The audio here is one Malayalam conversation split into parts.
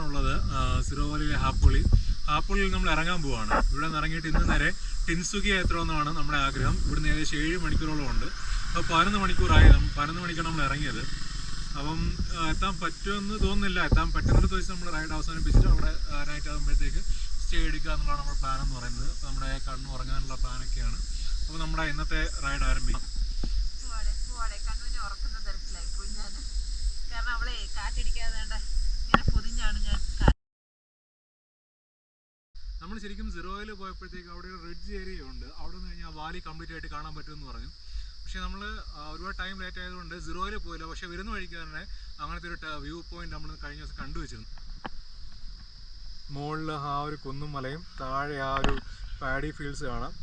നമ്മളിപ്പോഴാണുള്ളത് സിറോവാലിയിലെ ഹാപ്പോളിയിൽ നമ്മൾ ഇറങ്ങാൻ പോവാണ്. ഇവിടെ നിന്ന് ഇറങ്ങിയിട്ട് ഇന്ന് നേരെ ടിൻസുകിയ എത്തണമെന്നാണ് നമ്മുടെ ആഗ്രഹം. ഇവിടുന്ന് ഏകദേശം 7 മണിക്കൂറോളം ഉണ്ട്. അപ്പോൾ 11 മണിക്കൂറായി. 11 മണിക്കാണ് നമ്മൾ ഇറങ്ങിയത്. അപ്പം എത്താൻ പറ്റുമെന്ന് തോന്നുന്നില്ല. എത്താൻ പറ്റുന്നിടത്ത് വെച്ച് നമ്മൾ റൈഡ് അവസാനിപ്പിച്ചിട്ട് അവിടെ നൈറ്റ് ആകുമ്പോഴത്തേക്ക് സ്റ്റേ എടുക്കുക എന്നുള്ളതാണ് നമ്മുടെ പ്ലാൻ എന്ന് പറയുന്നത്. അപ്പോൾ നമ്മുടെ കണ്ണു ഉറങ്ങാനുള്ള പ്ലാനൊക്കെയാണ്. അപ്പോൾ നമ്മുടെ ഇന്നത്തെ റൈഡ് ആരംഭിക്കും. നമ്മൾ ശരിക്കും സിറോയിൽ പോയപ്പോഴത്തേക്ക് അവിടെ ഒരു റിഡ്ജ് ഏരിയ ഉണ്ട്. അവിടെ നിന്ന് കഴിഞ്ഞാൽ വാലി കംപ്ലീറ്റ് ആയിട്ട് കാണാൻ പറ്റുമെന്ന് പറഞ്ഞു. പക്ഷേ നമ്മൾ ഒരുപാട് ടൈം ലേറ്റ് ആയതുകൊണ്ട് സിറോയിൽ പോയില്ല. പക്ഷേ വരുന്ന വഴിക്ക് തന്നെ അങ്ങനത്തെ ഒരു വ്യൂ പോയിന്റ് നമ്മൾ കഴിഞ്ഞ ദിവസം കണ്ടുവച്ചിരുന്നു. മുകളിൽ ആ ഒരു കുന്നും മലയും, താഴെ ആ ഒരു പാഡി ഫീൽഡ്സ് കാണാം.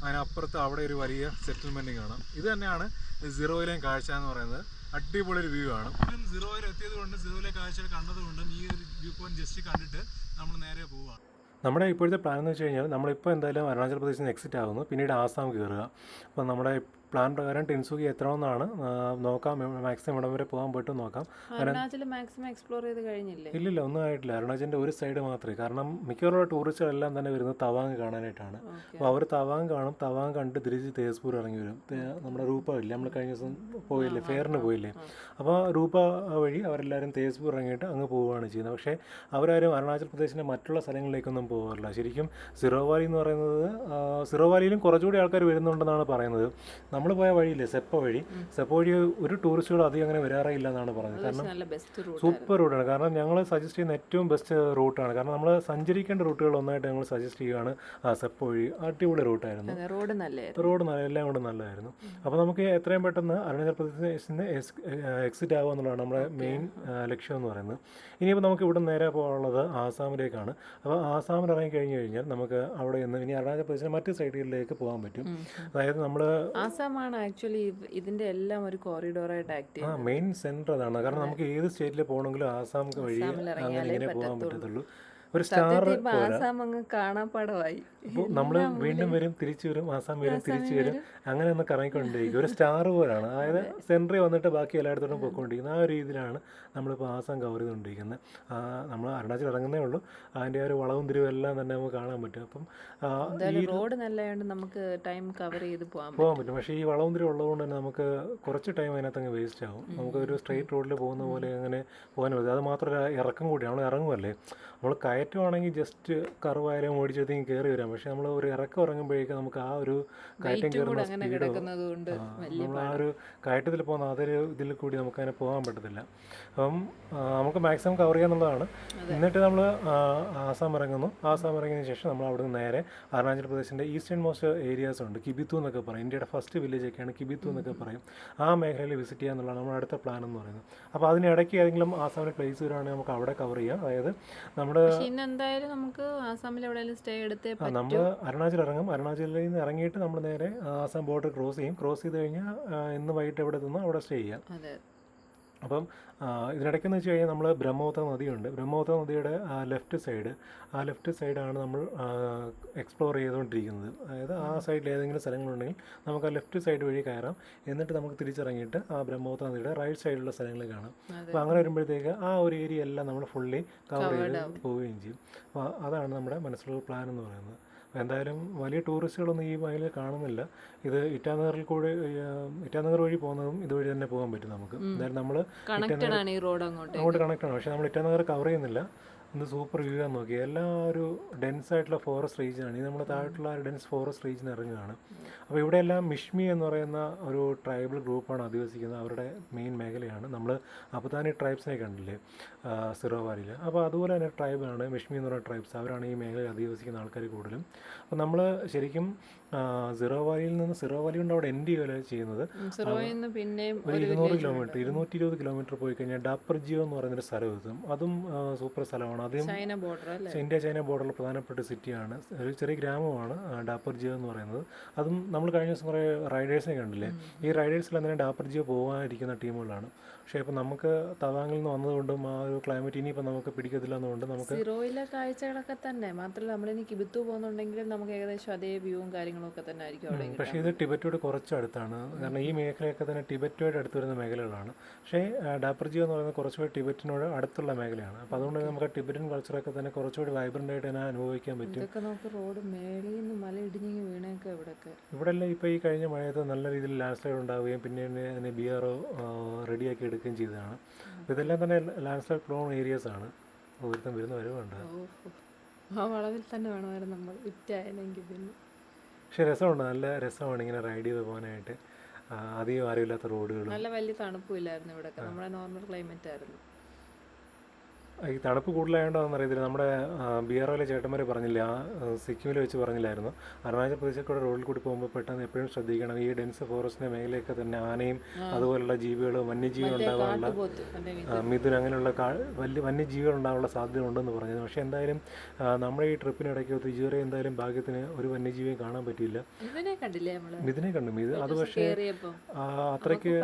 അതിനപ്പുറത്ത് അവിടെ ഒരു വലിയ സെറ്റിൽമെൻറ്റും കാണാം. ഇത് തന്നെയാണ് സിറോയിലെയും കാഴ്ച എന്ന് പറയുന്നത്. അടിപൊളി ഒരു വ്യൂ ആണ്. സിറോയിൽ എത്തിയത് കൊണ്ട്, സിറോയിലെ കാഴ്ചകൾ കണ്ടതുകൊണ്ടും ഈ ഒരു വ്യൂ പോയിന്റ് ജസ്റ്റ് കണ്ടിട്ട് നമ്മൾ നേരെ പോവുകയാണ്. നമ്മുടെ ഇപ്പോഴത്തെ പ്ലാൻ എന്ന് വെച്ച് കഴിഞ്ഞാൽ നമ്മളിപ്പോൾ എന്തായാലും അരുണാചൽ പ്രദേശിൽ നിന്ന് എക്സിറ്റ് ആകുന്നു. പിന്നീട് ആസാം കയറുക. അപ്പോൾ നമ്മുടെ പ്ലാൻ പ്രകാരം ടിൻസുകി എത്തണമെന്നാണ്. നോക്കാം, മാക്സിമം ഇടം വരെ പോകാൻ പറ്റും നോക്കാം. അരുണാചൽ മാക്സിമം എക്സ്പ്ലോർ ചെയ്ത് കഴിഞ്ഞില്ലേ? ഇല്ലില്ല, ഒന്നും ആയിട്ടില്ല. അരുണാചലിൻ്റെ ഒരു സൈഡ് മാത്രമേ. കാരണം മിക്കവാറും ടൂറിസ്റ്റുകളെല്ലാം തന്നെ വരുന്നത് തവാങ് കാണാനായിട്ടാണ്. അപ്പോൾ അവർ തവാങ് കാണും. തവാങ് കണ്ടിട്ട് തിരിച്ച് തേസ്പൂർ ഇറങ്ങി വരും. നമ്മുടെ രൂപ ഇല്ലേ, നമ്മൾ കഴിഞ്ഞ ദിവസം പോയില്ലേ, ഫെയറിന് പോയില്ലേ, അപ്പോൾ രൂപ വഴി അവരെല്ലാവരും തേസ്പൂർ ഇറങ്ങിയിട്ട് അങ്ങ് പോവുകയാണ് ചെയ്യുന്നത്. പക്ഷേ അവരാരും അരുണാചൽ പ്രദേശിൻ്റെ മറ്റുള്ള സ്ഥലങ്ങളിലേക്കൊന്നും പോകാറില്ല. ശരിക്കും സിറോവാലി എന്ന് പറയുന്നത്, സിറോവാലിയിലും കുറച്ചുകൂടി ആൾക്കാർ വരുന്നുണ്ടെന്നാണ് പറയുന്നത്. നമ്മൾ പോയ വഴിയില്ലേ, സെപ്പ വഴി ഒരു ടൂറിസ്റ്റുകൾ അധികം അങ്ങനെ വരാറേ ഇല്ല എന്നാണ് പറഞ്ഞത്. കാരണം സൂപ്പർ റൂട്ടാണ്. കാരണം ഞങ്ങൾ സജസ്റ്റ് ചെയ്യുന്ന ഏറ്റവും ബെസ്റ്റ് റൂട്ടാണ്. കാരണം നമ്മൾ സഞ്ചരിക്കേണ്ട റൂട്ടുകൾ ഒന്നായിട്ട് ഞങ്ങൾ സജസ്റ്റ് ചെയ്യുകയാണ്. സെപ്പ വഴി അടിപൊളി റൂട്ടായിരുന്നു. റോഡ് എല്ലാം കൊണ്ട് നല്ലതായിരുന്നു. അപ്പോൾ നമുക്ക് എത്രയും പെട്ടെന്ന് അരുണാചൽ പ്രദേശിൽ നിന്ന് എക്സിറ്റ് ആവുക എന്നുള്ളതാണ് നമ്മുടെ മെയിൻ ലക്ഷ്യം എന്ന് പറയുന്നത്. ഇനിയിപ്പോൾ നമുക്ക് ഇവിടെ നേരെ പോകാനുള്ളത് ആസാമിലേക്കാണ്. അപ്പോൾ ആസാമിൽ ഇറങ്ങി കഴിഞ്ഞ് കഴിഞ്ഞാൽ നമുക്ക് അവിടെ നിന്ന് ഇനി അരുണാചൽ പ്രദേശിൻ്റെ മറ്റ് സൈഡുകളിലേക്ക് പോകാൻ പറ്റും. അതായത് നമ്മൾ ആസാമാണ് ആക്ച്വലി ഇതിന്റെ എല്ലാം ഒരു കോറിഡോറായിട്ട് ആക്ട് ചെയ്യുന്നത്. മെയിൻ സെന്റർ അതാണ്. കാരണം നമുക്ക് ഏത് സ്റ്റേറ്റിൽ പോകണമെങ്കിലും ആസാം വഴി അങ്ങനെ ഇങ്ങനെ പോകാൻ പറ്റത്തുള്ളൂ. ഒരു സ്റ്റാർ കാണാപ്പാടമായി. അപ്പോൾ നമ്മൾ വീണ്ടും വരും, തിരിച്ചു വരും, ആസാം വരും, തിരിച്ചു വരും, അങ്ങനെ ഒന്ന് കറങ്ങിക്കൊണ്ടിരിക്കും. ഒരു സ്റ്റാർ പോലാണ്. അതായത് സെൻറ്ററിൽ വന്നിട്ട് ബാക്കി എല്ലായിടത്തോടും പോയിക്കൊണ്ടിരിക്കുന്നത്. ആ ഒരു രീതിയിലാണ് നമ്മളിപ്പോൾ ആസാം കവർ ചെയ്തുകൊണ്ടിരിക്കുന്നത്. നമ്മൾ അരുണാചൽ ഇറങ്ങുന്നേ ഉള്ളൂ. അതിൻ്റെ ഒരു വളവും തിരിവും എല്ലാം തന്നെ നമുക്ക് കാണാൻ പറ്റും. അപ്പം ഈ റോഡ് നല്ലതുകൊണ്ട് നമുക്ക് ടൈം കവർ ചെയ്ത് പോകാൻ പറ്റും. പക്ഷേ ഈ വളവും തിരിവും ഉള്ളതുകൊണ്ട് തന്നെ നമുക്ക് കുറച്ച് ടൈം അതിനകത്ത് അങ്ങ് വേസ്റ്റ് ആകും. നമുക്ക് ഒരു സ്ട്രെയിറ്റ് റോഡിൽ പോകുന്ന പോലെ അങ്ങനെ പോകാൻ പറ്റും. അത് മാത്രമല്ല ഇറക്കം കൂടി, നമ്മൾ ഇറങ്ങുമല്ലേ. നമ്മൾ കയറ്റമാണെങ്കിൽ ജസ്റ്റ് കർവായാലും ഓടിച്ചെടുത്തേക്ക് കയറി വരാം. പക്ഷെ നമ്മൾ ഒരു ഇറക്കം ഇറങ്ങുമ്പോഴേക്കും നമുക്ക് ആ ഒരു കയറ്റം കയറുന്ന സ്പീഡോ നമ്മൾ ആ ഒരു കയറ്റത്തിൽ പോകുന്ന അതൊരു ഇതിൽ കൂടി നമുക്കതിനെ പോകാൻ പറ്റത്തില്ല. അപ്പം നമുക്ക് മാക്സിമം കവർ ചെയ്യാന്നുള്ളതാണ്. എന്നിട്ട് നമ്മൾ ആസാം ഇറങ്ങുന്നു. ആസാം ഇറങ്ങിയതിന് ശേഷം നമ്മൾ അവിടെ നിന്ന് നേരെ അരുണാചൽ പ്രദേശിൻ്റെ ഈസ്റ്റേൺ മോസ്റ്റ് ഏരിയാസ് ഉണ്ട്. കിബിത്തു എന്നൊക്കെ പറയും. ഇന്ത്യയുടെ ഫസ്റ്റ് വില്ലേജൊക്കെയാണ് കിബിത്തു എന്നൊക്കെ പറയും. ആ മേഖലയിൽ വിസിറ്റ് ചെയ്യുക എന്നുള്ളതാണ് നമ്മുടെ അടുത്ത പ്ലാൻ എന്ന് പറയുന്നത്. അപ്പോൾ അതിനിടയ്ക്ക് ഏതെങ്കിലും ആസാമിലെ പ്ലേസ് വരുവാണെങ്കിൽ നമുക്ക് അവിടെ കവർ ചെയ്യാം. അതായത് എന്തായാലും നമുക്ക് ആസാമിൽ എവിടെയെങ്കിലും സ്റ്റേ എടുത്തേ പറ്റൂ. നമ്മൾ അരുണാചൽ ഇറങ്ങും. അരുണാചലിൽ നിന്ന് ഇറങ്ങിയിട്ട് നമ്മൾ നേരെ ആസാം ബോർഡർ ക്രോസ് ചെയ്യും. ക്രോസ് ചെയ്ത് കഴിഞ്ഞാൽ ഇന്ന് വൈകിട്ട് എവിടെ നിന്നോ അവിടെ സ്റ്റേ ചെയ്യാം. അപ്പം ഇതിനിടയ്ക്കെന്ന് വെച്ച് കഴിഞ്ഞാൽ നമ്മൾ ബ്രഹ്മപുത്ര നദിയുണ്ട്. ബ്രഹ്മപുത്ര നദിയുടെ ലെഫ്റ്റ് സൈഡാണ് നമ്മൾ എക്സ്പ്ലോർ ചെയ്തുകൊണ്ടിരിക്കുന്നത്. അതായത് ആ സൈഡിൽ ഏതെങ്കിലും സ്ഥലങ്ങളുണ്ടെങ്കിൽ നമുക്ക് ആ ലെഫ്റ്റ് സൈഡ് വഴി കയറാം. എന്നിട്ട് നമുക്ക് തിരിച്ചിറങ്ങിയിട്ട് ആ ബ്രഹ്മപുത്ര നദിയുടെ റൈറ്റ് സൈഡിലുള്ള സ്ഥലങ്ങൾ കാണാം. അപ്പോൾ അങ്ങനെ വരുമ്പോഴത്തേക്ക് ആ ഒരു ഏരിയ എല്ലാം നമ്മൾ ഫുള്ളി കവർ ചെയ്ത് പോവുകയും ചെയ്യും. അപ്പോൾ അതാണ് നമ്മുടെ മനസ്സിലുള്ള പ്ലാൻ എന്ന് പറയുന്നത്. എന്തായാലും വലിയ ടൂറിസ്റ്റുകളൊന്നും ഈ മേഖലയിൽ കാണുന്നില്ല. ഇത് ഇറ്റാനഗർ വഴി പോകുന്നതും ഇതുവഴി തന്നെ പോകാൻ പറ്റും നമുക്ക്. എന്തായാലും നമ്മൾ അങ്ങോട്ട് കണക്റ്റാണ്. പക്ഷേ നമ്മൾ ഇറ്റാനഗർ കവർ ചെയ്യുന്നില്ല. എന്ത് സൂപ്പർ വ്യൂ ആണെന്ന് നോക്കി. എല്ലാം ഒരു ഡെൻസ് ആയിട്ടുള്ള ഫോറസ്റ്റ് റീജിയനാണ്. ഇത് നമ്മൾ താഴെയുള്ള ഒരു ഡെൻസ് ഫോറസ്റ്റ് റീജിയൻ ഇറങ്ങുകയാണ്. അപ്പോൾ ഇവിടെയെല്ലാം മിഷ്മി എന്ന് പറയുന്ന ഒരു ട്രൈബൽ ഗ്രൂപ്പാണ് അധിവസിക്കുന്നത്. അവരുടെ മെയിൻ മേഖലയാണ്. നമ്മൾ അപതാനി ട്രൈബ്സിനെ കണ്ടില്ലേ സിറോവാലിയിൽ. അപ്പോൾ അതുപോലെ തന്നെ ട്രൈബാണ് മിഷ്മി എന്ന് പറയുന്ന ട്രൈബ്സ്. അവരാണ് ഈ മേഖലയിൽ അധിവസിക്കുന്ന ആൾക്കാർ കൂടുതലും. അപ്പോൾ നമ്മൾ ശരിക്കും സിറോവാലിയിൽ നിന്ന് സിറോവാലി കൊണ്ട് അവിടെ എൻഡ് ചെയ്യുന്നത് ഒരു 220 കിലോമീറ്റർ പോയി കഴിഞ്ഞാൽ ഡാപ്പർജിയോ എന്ന് പറയുന്നൊരു സ്ഥലം എത്തും. അതും സൂപ്പർ സ്ഥലമാണ്. അതും ഇന്ത്യ ചൈന ബോർഡറിൽ പ്രധാനപ്പെട്ട സിറ്റിയാണ്. ഒരു ചെറിയ ഗ്രാമമാണ് ഡാപ്പർജിയോ എന്ന് പറയുന്നത്. അതും നമ്മൾ കഴിഞ്ഞ ദിവസം കുറേ റൈഡേഴ്സിനെ കണ്ടില്ലേ. ഈ റൈഡേഴ്സിൽ തന്നെ ഡാപ്പർജിയോ പോകാനിരിക്കുന്ന ടീമുകളാണ്. പക്ഷേ ഇപ്പോൾ നമുക്ക് തവാങ്ങിൽ നിന്ന് വന്നതുകൊണ്ടും ആ ഒരു ക്ലൈമറ്റ് ഇനിയിപ്പോൾ നമുക്ക് പിടിക്കത്തില്ല എന്നുകൊണ്ട് നമുക്ക് സിറോയിലെ കാഴ്ചകളൊക്കെ തന്നെ മാത്രമല്ല നമ്മളിനി കിബിത്തു പോകുന്നുണ്ടെങ്കിലും നമുക്ക് ഏകദേശം അതേ വ്യൂവും കാര്യങ്ങളൊക്കെ തന്നെ ആയിരിക്കും അവിടെ. പക്ഷേ ഇത് ടിബറ്റോട് കുറച്ച് അടുത്താണ്. കാരണം ഈ മേഖലയൊക്കെ തന്നെ ടിബറ്റോട് അടുത്ത് വരുന്ന മേഖലകളാണ്. പക്ഷേ ഡാപ്പർജിയോ എന്ന് പറയുന്നത് കുറച്ചുകൂടി ടിബറ്റിനോട് അടുത്തുള്ള മേഖലയാണ്. അപ്പോൾ അതുകൊണ്ട് നമുക്ക് ടിബറ്റൻ കൾച്ചറൊക്കെ തന്നെ കുറച്ചുകൂടി വൈബ്രൻ്റ് ആയിട്ട് തന്നെ അനുഭവിക്കാൻ പറ്റും. ഇതൊക്കെ നമുക്ക് റോഡ് മേളിൽ നിന്ന് മല ഇടിഞ്ഞിങ്ങ് വീണേക്കെ ഇവിടെയൊക്കെ. ഇവിടെ എല്ലാം ഇപ്പോൾ ഈ കഴിഞ്ഞ മഴയത്ത് നല്ല രീതിയിൽ ലാൻഡ് സ്ലൈഡ് ഉണ്ടാവുകയും പിന്നെ അതിനെ BRO റെഡിയാക്കി എടുക്കുകയും ചെയ്തതാണ്. ഇതെല്ലാം തന്നെ ലാൻഡ് സ്ലൈഡ് പ്രോൺ ഏരിയാസാണ്. ഒരുത്തം വരുന്ന വരവുണ്ട്. ആ വളവിൽ തന്നെ വേണമായിരുന്നു നമ്മൾ വിറ്റായെങ്കിൽ പിന്നെ. പക്ഷേ രസമുണ്ട്, നല്ല രസമാണ് ഇങ്ങനെ റൈഡ് ചെയ്ത് പോകാനായിട്ട്. അധികം ആരുമില്ലാത്ത റോഡുകൾ. നല്ല വലിയ തണുപ്പില്ലായിരുന്നു ഇവിടെയൊക്കെ, നമ്മുടെ നോർമൽ ക്ലൈമറ്റ് ആയിരുന്നു. ഈ തണുപ്പ് കൂടുതലായതുകൊണ്ടാണെന്ന് അറിയത്തില്ല. നമ്മുടെ BROയിലെ ചേട്ടന്മാർ പറഞ്ഞില്ല, സിക്കിമിൽ വെച്ച് പറഞ്ഞില്ലായിരുന്നു, അരുണാചൽ പ്രദേശിൽ കൂടെ റോഡിൽ കൂടി പോകുമ്പോൾ പെട്ടെന്ന് എപ്പോഴും ശ്രദ്ധിക്കണം, ഈ ഡെൻസ് ഫോറസ്റ്റിൻ്റെ മേഖലയൊക്കെ തന്നെ ആനയും അതുപോലുള്ള ജീവികളും വന്യജീവികൾ ഉണ്ടാകാനുള്ള മിഥുൻ അങ്ങനെയുള്ള വലിയ വന്യജീവികൾ ഉണ്ടാകാനുള്ള സാധ്യത ഉണ്ടെന്ന് പറഞ്ഞത്. പക്ഷേ എന്തായാലും നമ്മുടെ ഈ ട്രിപ്പിനിടയ്ക്ക് ഇതുവരെ എന്തായാലും ഭാഗ്യത്തിന് ഒരു വന്യജീവിയും കാണാൻ പറ്റിയില്ല. മിഥുനെ കണ്ടു. അത് പക്ഷേ അത്രയ്ക്ക്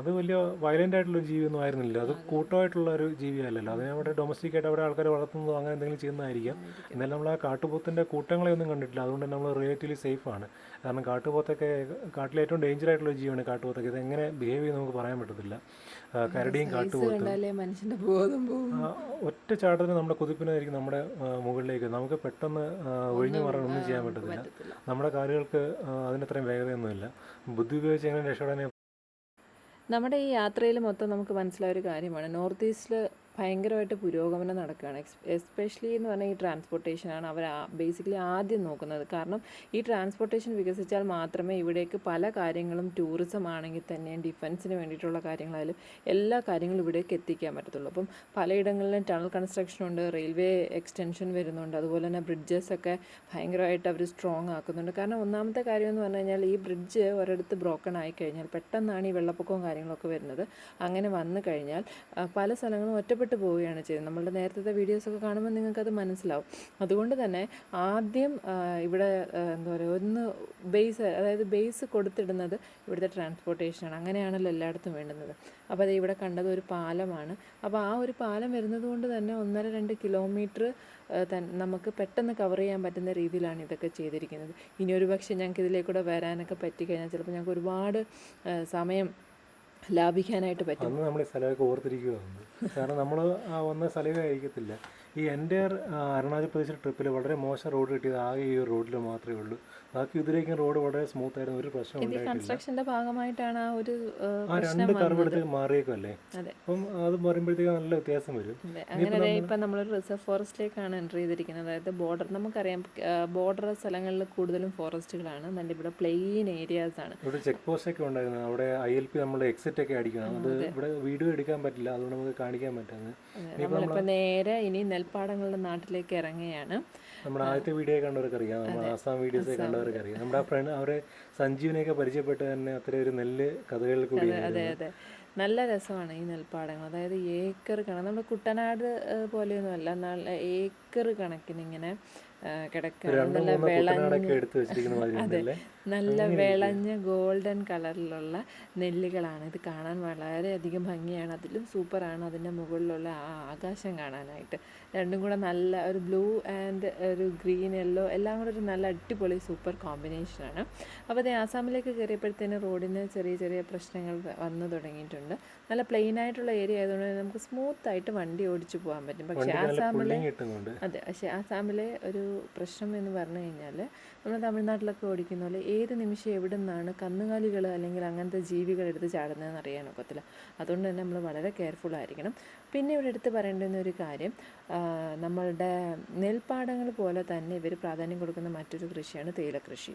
അത് വലിയ വയലൻ്റ് ആയിട്ടുള്ള ജീവിയൊന്നും ആയിരുന്നില്ല. അത് കൂട്ടമായിട്ടുള്ള ഒരു ജീവി അല്ലല്ലോ. അതിനെ അവിടെ ഡൊമസ്റ്റിക് ആയിട്ട് അവിടെ ആൾക്കാർ വളർത്തുന്നതോ അങ്ങനെ എന്തെങ്കിലും ചെയ്യുന്നതായിരിക്കാം. എന്നാലും നമ്മൾ ആ കാട്ടുപോത്തിൻ്റെ കൂട്ടങ്ങളെയൊന്നും കണ്ടിട്ടില്ല. അതുകൊണ്ട് നമ്മൾ റിലേറ്റീവ്ലി സേഫാണ്. കാരണം കാട്ടുപോത്തൊക്കെ കാട്ടിലെ ഏറ്റവും ഡേഞ്ചർ ആയിട്ടുള്ള ജീവിയാണ് കാട്ടുപോത്തൊക്കെ. ഇതെങ്ങനെ ബിഹേവ് ചെയ്യുന്ന നമുക്ക് പറയാൻ പറ്റത്തില്ല. കരടിയും കാട്ടുപോത്തും ഒറ്റ ചാട്ടത്തിന് നമ്മുടെ കുതിപ്പിനായിരിക്കും നമ്മുടെ മുകളിലേക്ക്. നമുക്ക് പെട്ടെന്ന് ഒഴിഞ്ഞു മാറാൻ ഒന്നും ചെയ്യാൻ പറ്റത്തില്ല. നമ്മുടെ കാലുകൾക്ക് അതിനത്രയും വേഗതയൊന്നുമില്ല. ബുദ്ധി ഉപയോഗിച്ച് എങ്ങനെ രക്ഷപ്പെടാൻ. നമ്മുടെ ഈ യാത്രയിൽ മൊത്തം നമുക്ക് മനസ്സിലായ ഒരു കാര്യമാണ്, നോർത്ത് ഈസ്റ്റിൽ ഭയങ്കരമായിട്ട് പുരോഗമനം നടക്കുകയാണ്. എസ്പെഷ്യലി എന്ന് പറഞ്ഞാൽ ഈ ട്രാൻസ്പോർട്ടേഷനാണ് അവർ ബേസിക്കലി ആദ്യം നോക്കുന്നത്. കാരണം ഈ ട്രാൻസ്പോർട്ടേഷൻ വികസിച്ചാൽ മാത്രമേ ഇവിടേക്ക് പല കാര്യങ്ങളും, ടൂറിസം ആണെങ്കിൽ തന്നെയും ഡിഫൻസിന് വേണ്ടിയിട്ടുള്ള കാര്യങ്ങളായാലും എല്ലാ കാര്യങ്ങളും ഇവിടേക്ക് എത്തിക്കാൻ പറ്റത്തുള്ളൂ. അപ്പം പലയിടങ്ങളിലും ടണൽ കൺസ്ട്രക്ഷൻ ഉണ്ട്, റെയിൽവേ എക്സ്റ്റൻഷൻ വരുന്നുണ്ട്, അതുപോലെ തന്നെ ബ്രിഡ്ജസൊക്കെ ഭയങ്കരമായിട്ട് അവർ സ്ട്രോങ് ആക്കുന്നുണ്ട്. കാരണം ഒന്നാമത്തെ കാര്യം എന്ന് പറഞ്ഞു കഴിഞ്ഞാൽ ഈ ബ്രിഡ്ജ് ഒരിടത്ത് ബ്രോക്കൺ ആയി കഴിഞ്ഞാൽ പെട്ടെന്നാണ് ഈ വെള്ളപ്പൊക്കവും കാര്യങ്ങളൊക്കെ വരുന്നത്. അങ്ങനെ വന്നു കഴിഞ്ഞാൽ പല സ്ഥലങ്ങളും ഒറ്റപ്പെട്ടു പോവുകയാണ് ചെയ്യുന്നത്. നമ്മളുടെ നേരത്തെ വീഡിയോസൊക്കെ കാണുമ്പോൾ നിങ്ങൾക്കത് മനസ്സിലാവും. അതുകൊണ്ട് തന്നെ ആദ്യം ഇവിടെ എന്താ പറയുക, ഒന്ന് ബേസ് കൊടുത്തിടുന്നത് ഇവിടുത്തെ ട്രാൻസ്പോർട്ടേഷനാണ്. അങ്ങനെയാണല്ലോ എല്ലായിടത്തും വേണ്ടുന്നത്. അപ്പോൾ അത് ഇവിടെ കണ്ടത് ഒരു പാലമാണ്. അപ്പോൾ ആ ഒരു പാലം വരുന്നത് കൊണ്ട് തന്നെ 1.5-2 കിലോമീറ്റർ നമുക്ക് പെട്ടെന്ന് കവർ ചെയ്യാൻ പറ്റുന്ന രീതിയിലാണ് ഇതൊക്കെ ചെയ്തിരിക്കുന്നത്. ഇനി ഒരു പക്ഷേ ഞങ്ങൾക്ക് ഇതിലേക്കൂടെ വരാനൊക്കെ പറ്റിക്കഴിഞ്ഞാൽ ചിലപ്പോൾ ഞങ്ങൾക്ക് ഒരുപാട് സമയം ലാഭിക്കാനായിട്ട് പറ്റും. അന്ന് നമ്മൾ ഈ സ്ഥലമൊക്കെ ഓർത്തിരിക്കുകയാണ്. കാരണം നമ്മൾ വന്ന സ്ഥലമേ ആയിരിക്കത്തില്ല. ഈ എൻ്റെ അരുണാചൽ പ്രദേശ് ട്രിപ്പിൽ വളരെ മോശം റോഡ് കിട്ടിയത് ആകെ ഈ റോഡിൽ മാത്രമേ ഉള്ളൂ. ബാക്കി ഇതിലേക്കും റോഡ് വളരെ സ്മൂത്ത് ആയിരുന്നു, ഒരു പ്രശ്നം ഉണ്ടായിട്ടില്ല. കൺസ്ട്രക്ഷന്റെ ഭാഗമായിട്ടാണ് ആ ഒരു 2 കർവെടുത്തേക്ക് മാറിയേക്കല്ലേ. അപ്പം അത് പറയുമ്പോഴത്തേക്ക് നല്ല വ്യത്യാസം വരും. അങ്ങനെ ഇപ്പം നമ്മളൊരു റിസർവ് ഫോറസ്റ്റിലേക്കാണ് എൻ്റർ ചെയ്തിരിക്കുന്നത്. അതായത് ബോർഡർ, നമുക്കറിയാം ബോർഡർ സ്ഥലങ്ങളിൽ കൂടുതലും ഫോറസ്റ്റുകളാണ്, നല്ല ഇവിടെ പ്ലെയിൻ ഏരിയാസ് ആണ്. ഇവിടെ ചെക്ക് പോസ്റ്റ് ഒക്കെ ഉണ്ടായിരുന്നു. അവിടെ ILP നമ്മൾ എക്സിറ്റ് ഒക്കെ അടിക്കണം. അത് ഇവിടെ വീഡിയോ എടുക്കാൻ പറ്റില്ല, അതുകൊണ്ട് നമുക്ക് കാണിക്കാൻ പറ്റുന്നത്. നമ്മളിപ്പോൾ നേരെ ഇനി നെൽപ്പാടങ്ങളുടെ നാട്ടിലേക്ക് ഇറങ്ങുകയാണ്. നമ്മുടെ ആദ്യത്തെ വീഡിയോ കണ്ടവർക്ക് അറിയാം, നമ്മുടെ ആസാം വീഡിയോസ് കണ്ടവർക്ക് അറിയാം. നമ്മുടെ ആ ഫ്രണ്ട് അവരെ സഞ്ജീവിനെയൊക്കെ പരിചയപ്പെട്ട് തന്നെ അത്ര ഒരു നെല്ല് കഥകളിൽ കൂടി. അതെ, നല്ല രസമാണ് ഈ നെൽപ്പാടങ്ങൾ. അതായത് ഏക്കർ കണക്ക്, നമ്മുടെ കുട്ടനാട് പോലെയൊന്നുമല്ല, നല്ല ഏക്കർ കണക്കിന് ഇങ്ങനെ കിടക്കുകയാണ്. നല്ല വിളഞ്ഞ ഗോൾഡൻ കളറിലുള്ള നെല്ലുകളാണ്. ഇത് കാണാൻ വളരെയധികം ഭംഗിയാണ്. അതിലും സൂപ്പറാണ് അതിൻ്റെ മുകളിലുള്ള ആ ആകാശം കാണാനായിട്ട്. രണ്ടും കൂടെ നല്ല ഒരു ബ്ലൂ ആൻഡ് ഒരു ഗ്രീൻ യെല്ലോ എല്ലാം കൂടെ ഒരു നല്ല അടിപൊളി സൂപ്പർ കോമ്പിനേഷനാണ്. അപ്പോൾ അത് ആസാമിലേക്ക് കയറിയപ്പോഴത്തേന് റോഡിന് ചെറിയ ചെറിയ പ്രശ്നങ്ങൾ വന്നു തുടങ്ങിയിട്ടുണ്ട്. നല്ല പ്ലെയിൻ ആയിട്ടുള്ള ഏരിയ ആയതുകൊണ്ട് നമുക്ക് സ്മൂത്തായിട്ട് വണ്ടി ഓടിച്ചു പോകാൻ പറ്റും. പക്ഷേ ആസാമിലെ ഒരു പ്രശ്നം എന്ന് പറഞ്ഞു കഴിഞ്ഞാൽ, നമ്മൾ തമിഴ്നാട്ടിലൊക്കെ ഓടിക്കുന്ന പോലെ ഏത് നിമിഷം എവിടെ നിന്നാണ് കന്നുകാലികൾ അല്ലെങ്കിൽ അങ്ങനത്തെ ജീവികൾ എടുത്ത് ചാടുന്നതെന്ന് അറിയാൻ ഒക്കത്തില്ല. അതുകൊണ്ട് തന്നെ നമ്മൾ വളരെ കെയർഫുൾ ആയിരിക്കണം. പിന്നെ ഇവിടെ എടുത്ത് പറയേണ്ടുന്ന ഒരു കാര്യം, നമ്മളുടെ നെൽപ്പാടങ്ങൾ പോലെ തന്നെ ഇവർ പ്രാധാന്യം കൊടുക്കുന്ന മറ്റൊരു കൃഷിയാണ് തേയിലക്കൃഷി.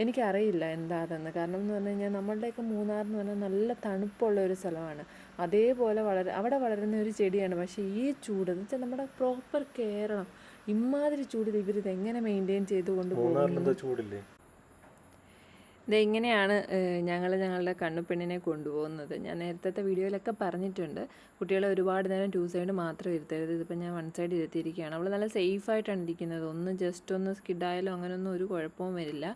എനിക്കറിയില്ല എന്താ അതെന്ന്. കാരണം എന്ന് പറഞ്ഞു കഴിഞ്ഞാൽ നമ്മളുടെയൊക്കെ മൂന്നാർ എന്ന് പറഞ്ഞാൽ നല്ല തണുപ്പുള്ള ഒരു സ്ഥലമാണ്. അതേപോലെ അവിടെ വളരുന്ന ഒരു ചെടിയാണ്. പക്ഷേ ഈ ചൂട് എന്ന് വെച്ചാൽ നമ്മുടെ പ്രോപ്പർ കേരളം, ഇമാതിരി ചൂടിൽ ഇവരിത് എങ്ങനെ മെയിൻറ്റെയിൻ ചെയ്ത് കൊണ്ടുപോകുന്നത്? ഇതെങ്ങനെയാണ് ഞങ്ങളുടെ കണ്ണുപെണ്ണിനെ കൊണ്ടുപോകുന്നത്. ഞാൻ നേരത്തെ വീഡിയോയിലൊക്കെ പറഞ്ഞിട്ടുണ്ട്, കുട്ടികളെ ഒരുപാട് നേരം 2 സൈഡ് മാത്രം ഇരുത്തരുത്. ഇതിപ്പോൾ ഞാൻ 1 സൈഡ് ഇരുത്തിയിരിക്കുകയാണ്. അവൾ നല്ല സേഫായിട്ടാണ് ഇരിക്കുന്നത്. ജസ്റ്റ് ഒന്ന് സ്കിഡായാലോ അങ്ങനെയൊന്നും ഒരു കുഴപ്പവും വരില്ല.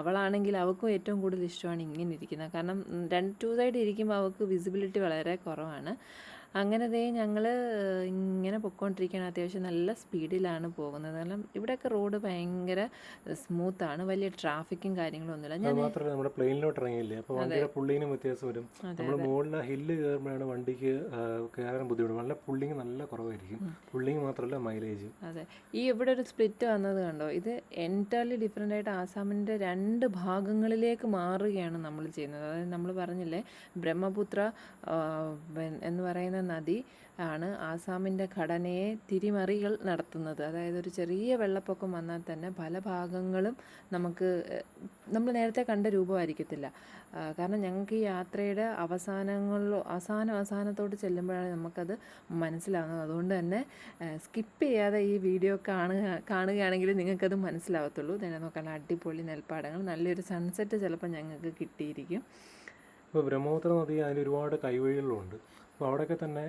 അവളാണെങ്കിൽ അവൾക്കും ഏറ്റവും കൂടുതൽ ഇഷ്ടമാണ് ഇങ്ങനെ ഇരിക്കുന്നത്. കാരണം 2 സൈഡ് ഇരിക്കുമ്പോൾ അവൾക്ക് വിസിബിലിറ്റി വളരെ കുറവാണ്. അങ്ങനെ ഞങ്ങൾ ഇങ്ങനെ പൊയ്ക്കൊണ്ടിരിക്കുകയാണ്. അത്യാവശ്യം നല്ല സ്പീഡിലാണ് പോകുന്നത്. കാരണം ഇവിടെയൊക്കെ റോഡ് ഭയങ്കര സ്മൂത്താണ്, വലിയ ട്രാഫിക്കും കാര്യങ്ങളും ഒന്നുമില്ല. അത് മാത്രമല്ല നമ്മുടെ പ്ലെയിനിലോട്ട് ഇറങ്ങിയില്ലേ, അപ്പോൾ വണ്ടിയുടെ പുള്ളിങ്ങിനും വ്യത്യാസം വരും. നമ്മൾ മുകളിൽ ഹില്ല് കയറുമ്പോഴാണ് വണ്ടിക്ക് കയറാൻ ബുദ്ധിമുട്ട്. നല്ല പുള്ളിങ് നല്ല കുറവായിരിക്കും. പുള്ളിങ് മാത്രമല്ല മൈലേജ്. അതെ, ഈ ഇവിടെ ഒരു സ്പ്ലിറ്റ് വന്നത് കണ്ടോ, ഇത് എൻറ്റയർലി ഡിഫറെൻ്റ് ആയിട്ട് ആസാമിൻ്റെ 2 ഭാഗങ്ങളിലേക്ക് മാറുകയാണ് നമ്മൾ ചെയ്യുന്നത്. അതായത് നമ്മൾ പറഞ്ഞില്ലേ, ബ്രഹ്മപുത്ര എന്ന് പറയുന്ന നദി ആണ് ആസാമിൻ്റെ ഘടനയെ തിരിമറികൾ നടത്തുന്നത്. അതായത് ഒരു ചെറിയ വെള്ളപ്പൊക്കം വന്നാൽ തന്നെ പല ഭാഗങ്ങളും നമ്മൾ നേരത്തെ കണ്ട രൂപമായിരിക്കത്തില്ല. കാരണം ഞങ്ങൾക്ക് ഈ യാത്രയുടെ അവസാനത്തോട്ട് ചെല്ലുമ്പോഴാണ് നമുക്കത് മനസ്സിലാകുന്നത്. അതുകൊണ്ട് തന്നെ സ്കിപ്പ് ചെയ്യാതെ ഈ വീഡിയോ കാണുകയാണെങ്കിൽ നിങ്ങൾക്കത് മനസ്സിലാവത്തുള്ളൂ. തന്നെ നോക്കാൻ അടിപൊളി നെൽപ്പാടങ്ങൾ, നല്ലൊരു സൺസെറ്റ് ചിലപ്പോൾ ഞങ്ങൾക്ക് കിട്ടിയിരിക്കും. ഇപ്പോൾ ബ്രഹ്മപുത്ര നദി അതിന് ഒരുപാട് കൈവഴികളുണ്ട്. അപ്പോൾ അവിടെയൊക്കെ തന്നെ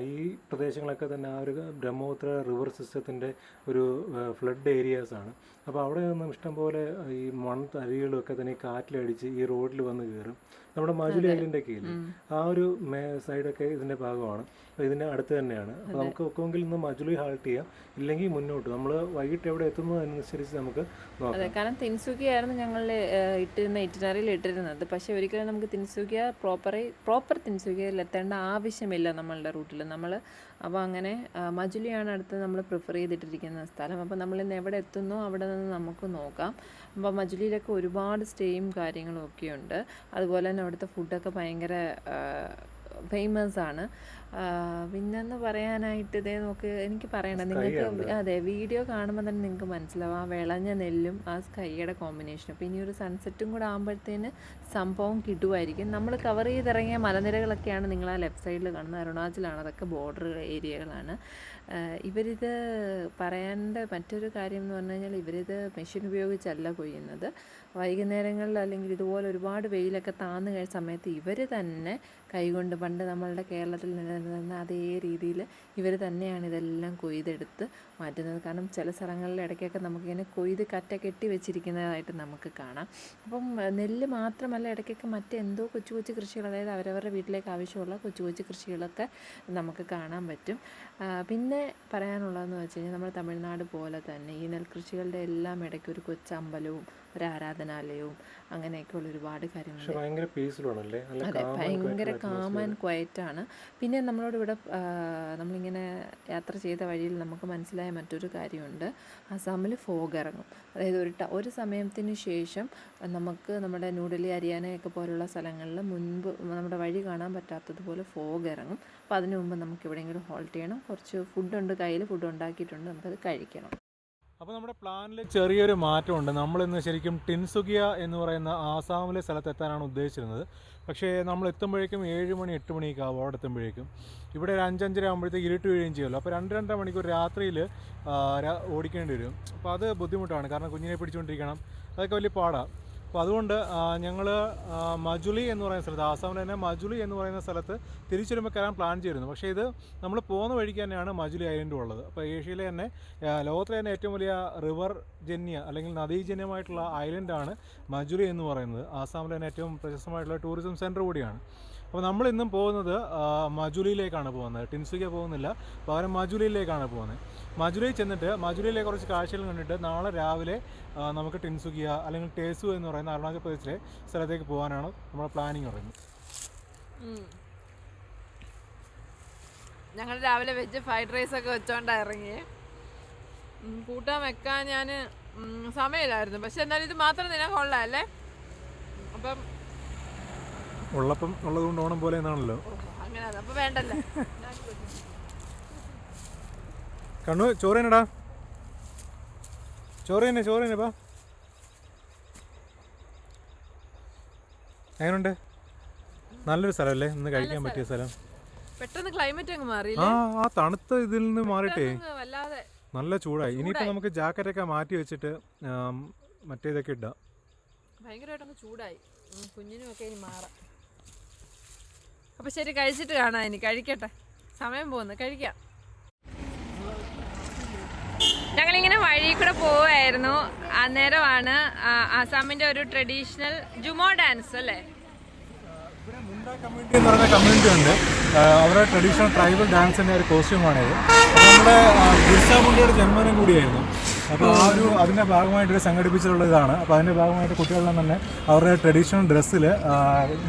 ഈ പ്രദേശങ്ങളൊക്കെ തന്നെ ആ ഒരു ബ്രഹ്മപുത്ര റിവർ സിസ്റ്റത്തിൻ്റെ ഒരു ഫ്ലഡ് ഏരിയാസാണ്. അപ്പോൾ അവിടെ നിന്നും ഇഷ്ടംപോലെ ഈ മൺതരികളൊക്കെ തന്നെ ഈ കാറ്റിലടിച്ച് ഈ റോഡിൽ വന്ന് കയറും. നമ്മുടെ മജുലി ഐലൻഡൊക്കെ ഇല്ലേ, ആ ഒരു സൈഡൊക്കെ ഇതിൻ്റെ ഭാഗമാണ്. അപ്പോൾ ഇതിൻ്റെ അടുത്ത് തന്നെയാണ്. അപ്പോൾ നമുക്ക് ഒക്കെങ്കിൽ ഇന്ന് മജുലി ഹാൾട്ട് ചെയ്യാം, ഇല്ലെങ്കിൽ മുന്നോട്ട് നമ്മൾ വൈകിട്ട് എവിടെ എത്തുന്നതനുസരിച്ച് നമുക്ക് നോക്കാം. അതെ, കാരണം തിൻസുകിയായിരുന്നു ഞങ്ങൾ ഇറ്റിനറിയിൽ ഇട്ടിരുന്നത്. പക്ഷേ ഒരിക്കലും നമുക്ക് തിൻസുകിയ പ്രോപ്പർ തിൻസുകിയയിൽ എത്തേണ്ട ആവശ്യമില്ല നമ്മളുടെ റൂട്ടിൽ. അപ്പോൾ അങ്ങനെ മജുലിയാണ് അടുത്ത് നമ്മൾ പ്രിഫർ ചെയ്തിട്ടിരിക്കുന്ന സ്ഥലം. അപ്പോൾ നമ്മളിന്ന് എവിടെ എത്തുന്നോ അവിടെ നിന്ന് നമുക്ക് നോക്കാം. അപ്പോൾ മജുലിയിലൊക്കെ ഒരുപാട് സ്റ്റേയും കാര്യങ്ങളും ഒക്കെ ഉണ്ട്. അതുപോലെ തന്നെ അവിടുത്തെ ഫുഡൊക്കെ ഭയങ്കര ഫേമസ് ആണ്. പിന്നെന്ന് പറയാനായിട്ട് ഇതേ നോക്ക്, എനിക്ക് പറയണ്ട, നിങ്ങൾക്ക് അതെ വീഡിയോ കാണുമ്പോൾ തന്നെ നിങ്ങൾക്ക് മനസ്സിലാവും ആ വിളഞ്ഞ നെല്ലും ആ സ്കൈയുടെ കോമ്പിനേഷനും. അപ്പോൾ ഇനി ഒരു സൺസെറ്റും കൂടെ ആകുമ്പോഴത്തേന് സംഭവം കിട്ടുമായിരിക്കും. നമ്മൾ കവർ ചെയ്തിറങ്ങിയ മലനിരകളൊക്കെയാണ് നിങ്ങൾ ആ ലെഫ്റ്റ് സൈഡിൽ കാണുന്നത്. അരുണാചലാണ്, അതൊക്കെ ബോർഡർ ഏരിയകളാണ്. ഇവരിത് പറയേണ്ട മറ്റൊരു കാര്യം എന്ന് പറഞ്ഞു കഴിഞ്ഞാൽ, ഇവരിത് മെഷീൻ ഉപയോഗിച്ചല്ല കൊയ്യുന്നത്. വൈകുന്നേരങ്ങളിൽ അല്ലെങ്കിൽ ഇതുപോലെ ഒരുപാട് വെയിലൊക്കെ താന്നു കഴിഞ്ഞ സമയത്ത് ഇവർ തന്നെ കൈകൊണ്ട്, പണ്ട് നമ്മളുടെ കേരളത്തിൽ നിലനിന്ന അതേ രീതിയിൽ ഇവർ തന്നെയാണ് ഇതെല്ലാം കൊയ്തെടുത്ത് മാറ്റുന്നത്. കാരണം ചില സ്ഥലങ്ങളിൽ ഇടയ്ക്കൊക്കെ നമുക്കിങ്ങനെ കൊയ്ത് കറ്റ കെട്ടി വെച്ചിരിക്കുന്നതായിട്ട് നമുക്ക് കാണാം. അപ്പം നെല്ല് മാത്രമല്ല, ഇടയ്ക്കൊക്കെ മറ്റെന്തോ കൊച്ചു കൊച്ചു കൃഷികൾ, അതായത് അവരവരുടെ വീട്ടിലേക്ക് ആവശ്യമുള്ള കൊച്ചു കൊച്ചു കൃഷികളൊക്കെ നമുക്ക് കാണാൻ പറ്റും. പിന്നെ പറയാനുള്ളതെന്ന് വെച്ച് കഴിഞ്ഞാൽ, നമ്മുടെ തമിഴ്നാട് പോലെ തന്നെ ഈ നെൽകൃഷികളുടെ എല്ലാം ഇടയ്ക്ക് ഒരു കൊച്ചമ്പലവും ഒരു ആരാധനാലയവും അങ്ങനെയൊക്കെയുള്ള ഒരുപാട് കാര്യങ്ങൾ. അതെ, ഭയങ്കര കാം ആൻഡ് ക്വയറ്റാണ്. പിന്നെ നമ്മളോട് ഇവിടെ നമ്മളിങ്ങനെ യാത്ര ചെയ്ത വഴിയിൽ നമുക്ക് മനസ്സിലായ മറ്റൊരു കാര്യമുണ്ട്. അസാമിൽ ഫോഗ് ഇറങ്ങും. അതായത് ഒരു സമയത്തിന് ശേഷം നമുക്ക് നമ്മുടെ ന്യൂഡൽഹി, ഹരിയാനയൊക്കെ പോലുള്ള സ്ഥലങ്ങളിൽ മുൻപ് നമ്മുടെ വഴി കാണാൻ പറ്റാത്തതുപോലെ ഫോഗ് ഇറങ്ങും. അപ്പോൾ അതിനു മുമ്പ് നമുക്ക് എവിടെയെങ്കിലും ഹോൾട്ട് ചെയ്യണം. കുറച്ച് ഫുഡുണ്ട് കയ്യിൽ, ഫുഡ് ഉണ്ടാക്കിയിട്ടുണ്ട്, നമുക്കത് കഴിക്കണം. അപ്പോൾ നമ്മുടെ പ്ലാനിൽ ചെറിയൊരു മാറ്റമുണ്ട്. നമ്മളിന്ന് ശരിക്കും ടിൻസുകിയ എന്ന് പറയുന്ന ആസാമിലെ സ്ഥലത്തെത്താനാണ് ഉദ്ദേശിച്ചിരുന്നത്. പക്ഷേ നമ്മൾ എത്തുമ്പോഴേക്കും 7 മണി 8 മണിയൊക്കെ ആവും. അവിടെ എത്തുമ്പോഴേക്കും ഇവിടെ ഒരു 5-5:30 ആകുമ്പോഴത്തേക്ക് ഇരുട്ട് വീഴുകയും ചെയ്യുമല്ലോ. അപ്പോൾ 2-2.5 മണിക്കൂർ രാത്രിയിൽ ഓടിക്കേണ്ടി വരും. അപ്പോൾ അത് ബുദ്ധിമുട്ടാണ്, കാരണം കുഞ്ഞിനെ പിടിച്ചുകൊണ്ടിരിക്കണം, അതൊക്കെ വലിയ പാടാണ്. അപ്പോൾ അതുകൊണ്ട് ഞങ്ങൾ മജുലി എന്ന് പറയുന്ന സ്ഥലത്ത്, ആസാമിൽ തന്നെ മജുലി എന്ന് പറയുന്ന സ്ഥലത്ത് തിരിച്ചു വരുമ്പോൾ കയറാൻ പ്ലാൻ ചെയ്തിരുന്നു. പക്ഷേ ഇത് നമ്മൾ പോകുന്ന വഴിക്ക് തന്നെയാണ് മജുലി ഐലൻഡും ഉള്ളത്. അപ്പോൾ ഏഷ്യയിലെ തന്നെ, ലോകത്തിലെ തന്നെ ഏറ്റവും വലിയ റിവർ ജന്യ അല്ലെങ്കിൽ നദീജന്യമായിട്ടുള്ള ഐലൻഡാണ് മജുലി എന്ന് പറയുന്നത്. ആസാമിലെ തന്നെ ഏറ്റവും പ്രശസ്തമായിട്ടുള്ള ടൂറിസം സെൻറ്റർ കൂടിയാണ്. അപ്പോൾ നമ്മൾ ഇന്നും പോകുന്നത് മജുലിയിലേക്കാണ് പോകുന്നത്. ടിൻസുകിയ പോകുന്നില്ല, പകരം മജുലിയിലേക്കാണ് പോകുന്നത്. മജുലിയിൽ ചെന്നിട്ട് മജുലിയിലെ കുറച്ച് കാഴ്ചകൾ കണ്ടിട്ട് നാളെ രാവിലെ നമുക്ക് ടിൻസുകിയ അല്ലെങ്കിൽ ടേസു എന്ന് പറയുന്ന അരുണാചൽ പ്രദേശിലെ സ്ഥലത്തേക്ക് പോകാനാണ് നമ്മുടെ പ്ലാനിങ് പറയുന്നത്. ഞങ്ങൾ രാവിലെ വെജ് ഫ്രൈഡ് റൈസ് ഒക്കെ വെച്ചോണ്ടാണ് ഇറങ്ങിയേ. കൂട്ടാൻ വെക്കാൻ ഞാൻ സമയമില്ലായിരുന്നു. പക്ഷെ എന്നാലും ഇത് മാത്രം നിന്നെ കൊള്ളാമല്ലേ. അപ്പം ഉള്ളപ്പം ഉള്ളതുകൊണ്ട് ഓണം പോലെ എന്നാണല്ലോ. അങ്ങനെ അപ്പൊ വേണ്ടല്ലോ. കണ്ണു ചോറേനടാ, ചോറേനെ ബാ. എങ്ങനെയുണ്ട്? നല്ലൊരു സ്ഥലമല്ലേ ഇന്ന് കഴിക്കാൻ പറ്റിയ സ്ഥലം. പെട്ടെന്ന് ക്ലൈമറ്റ് അങ്ങ് മാറി. ആ തണുത്ത ഇതിൽ നിന്ന് മാറിയിട്ടേ വല്ലാതെ നല്ല ചൂടായി. ഇനിയിപ്പോൾ നമുക്ക് ജാക്കറ്റൊക്കെ മാറ്റി വെച്ചിട്ട് മറ്റേതൊക്കെ ഇടാം. ഭയങ്കരമായിട്ടങ്ങ് ചൂടായി. കുഞ്ഞിനും ഒക്കെ ഇനി മാറാം. അപ്പൊ ശരി, കഴിച്ചിട്ട് കാണാം. ഇനി കഴിക്കട്ടെ, സമയം പോകുന്നു, കഴിക്കാം. ഞങ്ങളിങ്ങനെ വഴി കൂടെ പോവായിരുന്നു. അന്നേരമാണ് ആസാമിന്റെ ഒരു ട്രഡീഷണൽ ജുമോ ഡാൻസ് അല്ലേ, കമ്മ്യൂണിറ്റി എന്ന് പറയുന്ന കമ്മ്യൂണിറ്റി ഉണ്ട്. അവരുടെ ട്രഡീഷണൽ ട്രൈബൽ ഡാൻസിൻ്റെ ഒരു കോസ്റ്റ്യൂമാണിത്. അപ്പോൾ നമ്മുടെ ബിർസാ മുണ്ടയുടെ ജന്മദിനം കൂടിയായിരുന്നു. അപ്പോൾ അതിൻ്റെ ഭാഗമായിട്ട് സംഘടിപ്പിച്ചിട്ടുള്ള ഇതാണ്. അപ്പോൾ അതിൻ്റെ ഭാഗമായിട്ട് കുട്ടികളെല്ലാം തന്നെ അവരുടെ ട്രഡീഷണൽ ഡ്രസ്സിൽ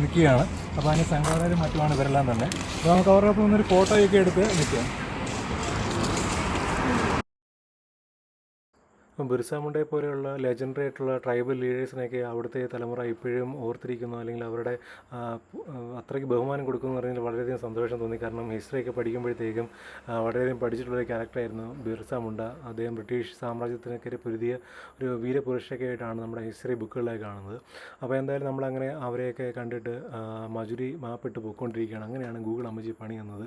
നിൽക്കുകയാണ്. അപ്പോൾ അതിൻ്റെ സംഘാടകരും മറ്റുമാണ് ഇവരെല്ലാം തന്നെ. അപ്പോൾ നമുക്ക് അവരുടെ ഒപ്പം ഒന്നൊരു ഫോട്ടോയൊക്കെ എടുത്ത് നിൽക്കാം. ബിർസാ മുണ്ടയെ പോലെയുള്ള ലെജൻഡറി ആയിട്ടുള്ള ട്രൈബൽ ലീഡേഴ്സിനെയൊക്കെ അവിടുത്തെ തലമുറ ഇപ്പോഴും ഓർത്തിരിക്കുന്നു, അല്ലെങ്കിൽ അവരുടെ അത്രയ്ക്ക് ബഹുമാനം കൊടുക്കുന്നു പറഞ്ഞാൽ വളരെയധികം സന്തോഷം തോന്നി. കാരണം ഹിസ്റ്ററിയൊക്കെ പഠിക്കുമ്പോഴത്തേക്കും വളരെയധികം പഠിച്ചിട്ടുള്ളൊരു ക്യാരക്ടറായിരുന്നു ബിർസാ മുണ്ട. അദ്ദേഹം ബ്രിട്ടീഷ് സാമ്രാജ്യത്തിനൊക്കെ പൊരുതിയ ഒരു വീരപുരുഷൊക്കെ ആയിട്ടാണ് നമ്മുടെ ഹിസ്റ്ററി ബുക്കുകളിലായി കാണുന്നത്. അപ്പോൾ എന്തായാലും നമ്മളങ്ങനെ അവരെയൊക്കെ കണ്ടിട്ട് മജുലി മാപ്പിട്ട് പോയിക്കൊണ്ടിരിക്കുകയാണ്. അങ്ങനെയാണ് ഗൂഗിൾ അമ്മച്ചി പണി എന്നത്.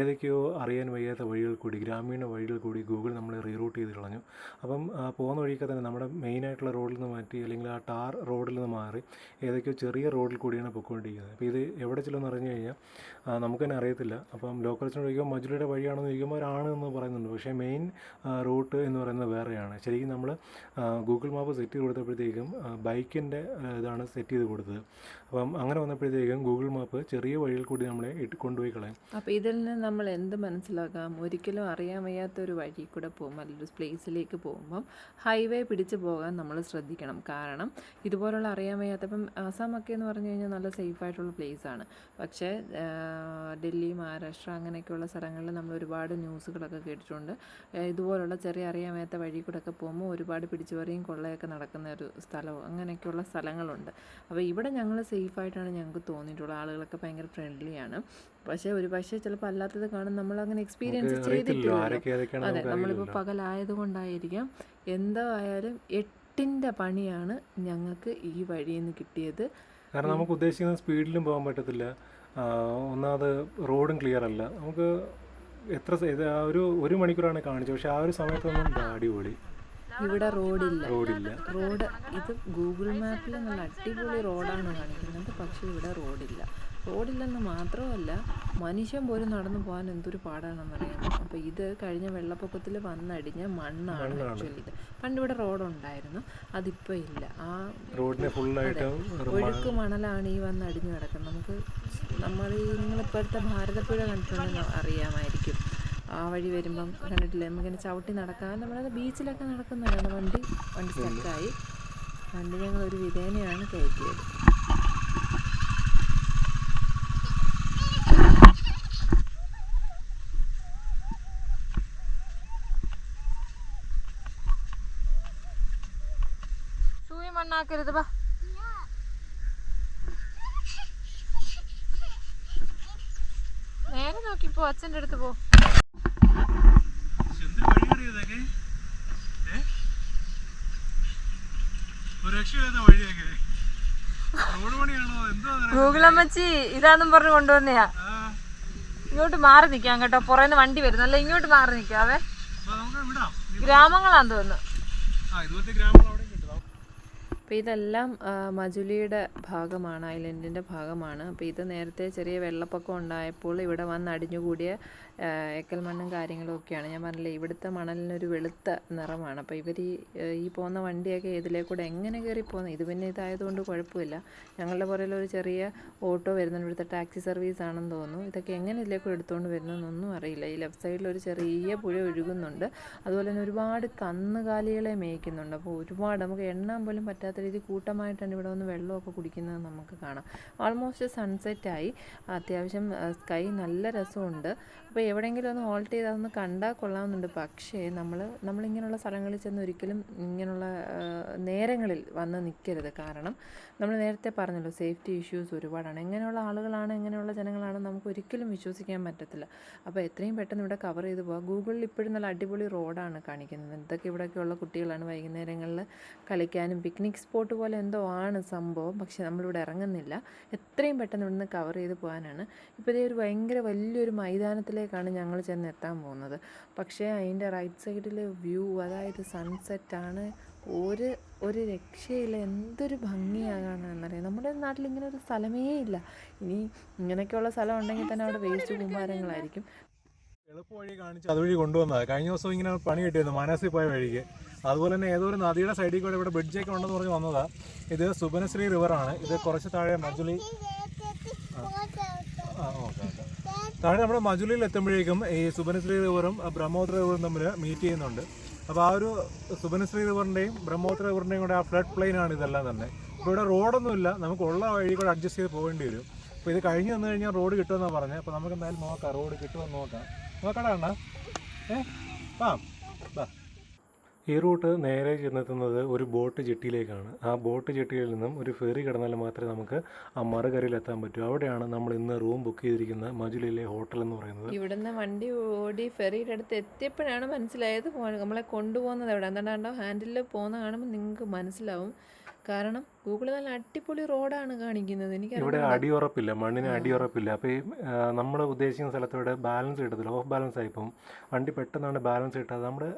ഏതൊക്കെയോ അറിയാൻ വയ്യാത്ത വഴികൾ കൂടി, ഗ്രാമീണ വഴികൾ കൂടി ഗൂഗിൾ നമ്മളെ റീറൂട്ട് ചെയ്ത് കളഞ്ഞു. അപ്പം പോകുന്ന വഴിയൊക്കെ തന്നെ നമ്മുടെ മെയിനായിട്ടുള്ള റോഡിൽ നിന്ന് മാറ്റി, അല്ലെങ്കിൽ ആ ടാർ റോഡിൽ നിന്ന് മാറി ഏതൊക്കെയോ ചെറിയ റോഡിൽ കൂടിയാണ് പോയിക്കൊണ്ടിരിക്കുന്നത്. അപ്പോൾ ഇത് എവിടെ ചെല്ലുമെന്ന് അറിഞ്ഞു കഴിഞ്ഞാൽ നമുക്ക് തന്നെ അറിയത്തില്ല. അപ്പം ലോക്കൽസിനോട് ചോദിക്കുമ്പോൾ മജുലിയുടെ വഴിയാണെന്ന് ചോദിക്കുമ്പോൾ അവരാണ് എന്ന് പറയുന്നുണ്ട്. പക്ഷേ മെയിൻ റൂട്ട് എന്ന് പറയുന്നത് വേറെയാണ്. ശരിക്കും നമ്മൾ ഗൂഗിൾ മാപ്പ് സെറ്റ് ചെയ്ത് കൊടുത്തപ്പോഴത്തേക്കും ബൈക്കിൻ്റെ ഇതാണ് സെറ്റ് ചെയ്ത് കൊടുത്തത്. അപ്പം അങ്ങനെ വന്നപ്പോഴത്തേക്കും ഗൂഗിൾ മാപ്പ് ചെറിയ വഴിയിൽ കൂടി നമ്മളെ കൊണ്ടുപോയി കളയും. അപ്പോൾ ഇതിൽ നിന്ന് നമ്മൾ എന്ത് മനസ്സിലാക്കാം? ഒരിക്കലും അറിയാൻ വയ്യാത്തൊരു വഴി കൂടെ പോകുമ്പോൾ, അല്ലെങ്കിൽ പ്ലേസിലേക്ക് പോകുമ്പം ഹൈവേ പിടിച്ച് പോകാൻ നമ്മൾ ശ്രദ്ധിക്കണം. കാരണം ഇതുപോലുള്ള അറിയാൻ വയ്യാത്തപ്പം ആസാമൊക്കെ എന്ന് പറഞ്ഞു കഴിഞ്ഞാൽ നല്ല സേഫായിട്ടുള്ള പ്ലേസാണ്. പക്ഷേ ഡൽഹി, മഹാരാഷ്ട്ര അങ്ങനെയൊക്കെയുള്ള സ്ഥലങ്ങളിൽ നമ്മൾ ഒരുപാട് ന്യൂസുകളൊക്കെ കേട്ടിട്ടുണ്ട്. ഇതുപോലുള്ള ചെറിയ അറിയാൻ വയ്യാത്ത വഴി കൂടെ ഒക്കെ പോകുമ്പോൾ ഒരുപാട് പിടിച്ചുപറിയും കൊള്ളയൊക്കെ നടക്കുന്ന ഒരു സ്ഥലവും അങ്ങനെയൊക്കെയുള്ള സ്ഥലങ്ങളുണ്ട്. അപ്പോൾ ഇവിടെ ഞങ്ങൾ സേഫായിട്ടാണ് ഞങ്ങൾക്ക് തോന്നിയിട്ടുള്ളത്. ആളുകളൊക്കെ ഭയങ്കര ഫ്രണ്ട്ലിയാണ്. പക്ഷേ ചിലപ്പോൾ അല്ലാത്തത് കാണും, നമ്മളങ്ങനെ എക്സ്പീരിയൻസ് ചെയ്തിട്ടില്ല. അതെ, നമ്മളിപ്പോൾ പകലായതുകൊണ്ടായിരിക്കാം. എന്തായാലും 8ൻ്റെ പണിയാണ് ഞങ്ങൾക്ക് ഈ വഴിയിൽ നിന്ന് കിട്ടിയത്. കാരണം നമുക്ക് ഉദ്ദേശിക്കുന്ന സ്പീഡിലും പോകാൻ പറ്റത്തില്ല. ഒന്നാമത് റോഡും ക്ലിയർ അല്ല. നമുക്ക് ഒരു മണിക്കൂറാണ് കാണിച്ചത്. പക്ഷേ ആ ഒരു സമയത്തൊന്നും അടിപൊളി. ഇവിടെ റോഡ് ഇത് ഗൂഗിൾ മാപ്പിൽ നല്ല അടിപൊളി റോഡാണ് കാണിക്കുന്നത്. പക്ഷേ ഇവിടെ റോഡില്ലെന്ന് മാത്രമല്ല, മനുഷ്യൻ പോലും നടന്നു പോകാൻ എന്തൊരു പാടാണെന്നറിയാം. അപ്പോൾ ഇത് കഴിഞ്ഞ വെള്ളപ്പൊക്കത്തിൽ വന്നടിഞ്ഞ മണ്ണാണ് ആക്ച്വലി. ഇത് പണ്ടിവിടെ റോഡുണ്ടായിരുന്നു, അതിപ്പോൾ ഇല്ല. ആ റോഡിനെ ഫുള്ളായിട്ട് ഒഴുക്ക് മണലാണ് ഈ വന്നടിഞ്ഞു കിടക്കുന്നത്. നിങ്ങളിപ്പോഴത്തെ ഭാരതപ്പുഴ കണ്ടിട്ടുണ്ടെന്ന് അറിയാമായിരിക്കും. ആ വഴി വരുമ്പം കണ്ടിട്ടില്ലേ, നമുക്കിങ്ങനെ ചവിട്ടി നടക്കാൻ. നമ്മളത് ബീച്ചിലൊക്കെ നടക്കുന്നതാണ്. വണ്ടി സ്റ്റക്കായി. വണ്ടി ഞങ്ങൾ ഒരു വിധേനയാണ് കയറ്റിയത്. മണ്ണാക്കരുത്, ബാ. നേരെ നോക്കിപ്പോ, അച്ഛൻ്റെ അടുത്ത് പോ. ഗൂഗിൾ അമ്മച്ചി ഇതാന്നും പറഞ്ഞ് കൊണ്ടുവന്നെയാ. ഇങ്ങോട്ട് മാറി നിക്കാം കേട്ടോ, പുറേന്ന് വണ്ടി വരുന്നു. അല്ല, ഇങ്ങോട്ട് മാറി നിക്കാവേ. ഗ്രാമങ്ങളാന്ന് തോന്നുന്നു. അപ്പോൾ ഇതെല്ലാം മജുലിയുടെ ഭാഗമാണ്, ഐലൻഡിൻ്റെ ഭാഗമാണ്. അപ്പോൾ ഇത് നേരത്തെ ചെറിയ വെള്ളപ്പൊക്കം ഉണ്ടായപ്പോൾ ഇവിടെ വന്ന് അടിഞ്ഞുകൂടിയ എക്കൽ മണ്ണും കാര്യങ്ങളും ഒക്കെയാണ്. ഞാൻ പറഞ്ഞില്ലേ, ഇവിടുത്തെ മണലിനൊരു വെളുത്ത നിറമാണ്. അപ്പോൾ ഇവർ ഈ പോകുന്ന വണ്ടിയൊക്കെ ഇതിലേക്കൂടെ എങ്ങനെ കയറി പോകുന്നത്? ഇത് പിന്നെ ഇതായതുകൊണ്ട് കുഴപ്പമില്ല. ഞങ്ങളുടെ പുറകിൽ ഒരു ചെറിയ ഓട്ടോ വരുന്നുണ്ട്, ഇവിടുത്തെ ടാക്സി സർവീസ് ആണെന്ന് തോന്നുന്നു. ഇതൊക്കെ എങ്ങനെ ഇതിലേക്കൂടെ എടുത്തുകൊണ്ട് വരുന്നതെന്നൊന്നും അറിയില്ല. ഈ ലെഫ്റ്റ് സൈഡിൽ ഒരു ചെറിയ പുഴ ഒഴുകുന്നുണ്ട്. അതുപോലെ തന്നെ ഒരുപാട് കന്നുകാലികളെ മേയ്ക്കുന്നുണ്ട്. അപ്പോൾ ഒരുപാട് നമുക്ക് എണ്ണാൻ പോലും പറ്റാത്ത രീതി കൂട്ടമായിട്ടാണ് ഇവിടെ വന്ന് വെള്ളമൊക്കെ കുടിക്കുന്നത് നമുക്ക് കാണാം. ഓൾമോസ്റ്റ് സൺസെറ്റായി. അത്യാവശ്യം സ്കൈ നല്ല രസമുണ്ട്. അപ്പോൾ എവിടെയെങ്കിലും ഒന്ന് ഹോൾട്ട് ചെയ്ത് അതൊന്ന് കണ്ടാൽ കൊള്ളാമെന്നുണ്ട്. പക്ഷേ നമ്മളിങ്ങനെയുള്ള സ്ഥലങ്ങളിൽ ചെന്ന് ഒരിക്കലും ഇങ്ങനെയുള്ള നേരങ്ങളിൽ വന്ന് നിൽക്കരുത്. കാരണം നമ്മൾ നേരത്തെ പറഞ്ഞല്ലോ, സേഫ്റ്റി ഇഷ്യൂസ് ഒരുപാടാണ്. എങ്ങനെയുള്ള ആളുകളാണ്, എങ്ങനെയുള്ള ജനങ്ങളാണ് നമുക്ക് ഒരിക്കലും വിശ്വസിക്കാൻ പറ്റത്തില്ല. അപ്പോൾ എത്രയും പെട്ടെന്ന് ഇവിടെ കവർ ചെയ്ത് പോകാം. ഗൂഗിളിൽ ഇപ്പോഴും നല്ല അടിപൊളി റോഡാണ് കാണിക്കുന്നത്. ഇതൊക്കെ ഇവിടെയൊക്കെയുള്ള കുട്ടികളാണ് വൈകുന്നേരങ്ങളിൽ കളിക്കാനും പിക്നിക് സ്പോട്ട് പോലെ എന്തോ ആണ് സംഭവം. പക്ഷെ നമ്മളിവിടെ ഇറങ്ങുന്നില്ല. എത്രയും പെട്ടെന്ന് ഇവിടുന്ന് കവർ ചെയ്ത് പോകാനാണ്. ഇപ്പോൾ ഇതേ ഒരു ഭയങ്കര വലിയൊരു മൈതാനത്തിലേക്കാണ് ഞങ്ങൾ ചെന്ന് എത്താൻ പോകുന്നത്. പക്ഷേ അതിൻ്റെ റൈറ്റ് സൈഡിൽ വ്യൂ, അതായത് സൺസെറ്റാണ്. ഒരു രക്ഷയില്ല. എന്തൊരു ഭംഗിയാകാണെന്നറിയാം. നമ്മുടെ നാട്ടിൽ ഇങ്ങനെ ഒരു സ്ഥലമേ ഇല്ല. ഇനി ഇങ്ങനെയൊക്കെയുള്ള സ്ഥലം ഉണ്ടെങ്കിൽ തന്നെ അവിടെ വേസ്റ്റ് കൂമ്പാരങ്ങളായിരിക്കും. എളുപ്പ വഴി കാണിച്ച് അതുവഴി കൊണ്ടുവന്നത്. കഴിഞ്ഞ ദിവസം ഇങ്ങനെ പണി കിട്ടിയിരുന്നു മാനസിൽ പോയ വഴിക്ക്. അതുപോലെ തന്നെ ഏതോ ഒരു നദിയുടെ സൈഡിൽ കൂടെ ഇവിടെ ബ്രിഡ്ജൊക്കെ ഉണ്ടെന്ന് പറഞ്ഞ് വന്നതാണ്. ഇത് സുബനശ്രീ റിവറാണ്. ഇത് കുറച്ച് താഴെ മജുലി. ഓക്കെ. താഴെ നമ്മുടെ മജുലിയിൽ എത്തുമ്പോഴേക്കും ഈ സുബനശ്രീ റിവറും ബ്രഹ്മപുത്ര റിവറും തമ്മിൽ മീറ്റ് ചെയ്യുന്നുണ്ട്. അപ്പോൾ ആ ഒരു സുബനശ്രീ റിവറിൻ്റെയും ബ്രഹ്മപുത്ര റിവറിൻ്റെയും കൂടെ ആ ഫ്ലഡ് പ്ലെയിനാണ് ഇതെല്ലാം തന്നെ. ഇപ്പോൾ ഇവിടെ റോഡൊന്നുമില്ല, നമുക്കുള്ള വഴി കൂടെ അഡ്ജസ്റ്റ് ചെയ്ത് പോകേണ്ടി വരും. അപ്പോൾ ഇത് കഴിഞ്ഞ് വന്നു കഴിഞ്ഞാൽ റോഡ് കിട്ടുമെന്നാണ് പറഞ്ഞത്. അപ്പോൾ നമുക്ക് എന്തായാലും നോക്കാം, റോഡ് കിട്ടുമെന്ന് നോക്കാം. നോക്കടാ അണ്ണാ, വാ. ഈ റൂട്ട് നേരെ ചെന്നെത്തുന്നത് ഒരു ബോട്ട് ജെട്ടിയിലേക്കാണ്. ആ ബോട്ട് ജെട്ടിയിൽ നിന്നും ഒരു ഫെറി കിടന്നാൽ മാത്രമേ നമുക്ക് ആ മറുകരയിൽ എത്താൻ പറ്റൂ. അവിടെയാണ് നമ്മൾ ഇന്ന് റൂം ബുക്ക് ചെയ്തിരിക്കുന്ന മജുലിയിലെ ഹോട്ടൽ എന്ന് പറയുന്നത്. ഇവിടുന്ന് വണ്ടി ഓടി ഫെറിയുടെ അടുത്ത് എത്തിയപ്പോഴാണ് മനസ്സിലായത് നമ്മളെ കൊണ്ടുപോകുന്നത് എവിടെ. എന്താണ്ടോ ഹാൻഡിലിൽ പോകുന്ന കാണുമ്പോൾ നിങ്ങൾക്ക് മനസ്സിലാവും. കാരണം ഗൂഗിൾ നല്ല അടിപൊളി റോഡാണ് കാണിക്കുന്നത്. ഇവിടെ അടിയുറപ്പില്ല, മണ്ണിന് അടിയുറപ്പില്ല. അപ്പോൾ ഈ നമ്മൾ ഉദ്ദേശിക്കുന്ന സ്ഥലത്തോടെ ബാലൻസ് കിട്ടത്തില്ല, ഓഫ് ബാലൻസ് ആയിപ്പോൾ വണ്ടി പെട്ടെന്നാണ് ബാലൻസ് കിട്ടാതെ നമ്മുടെ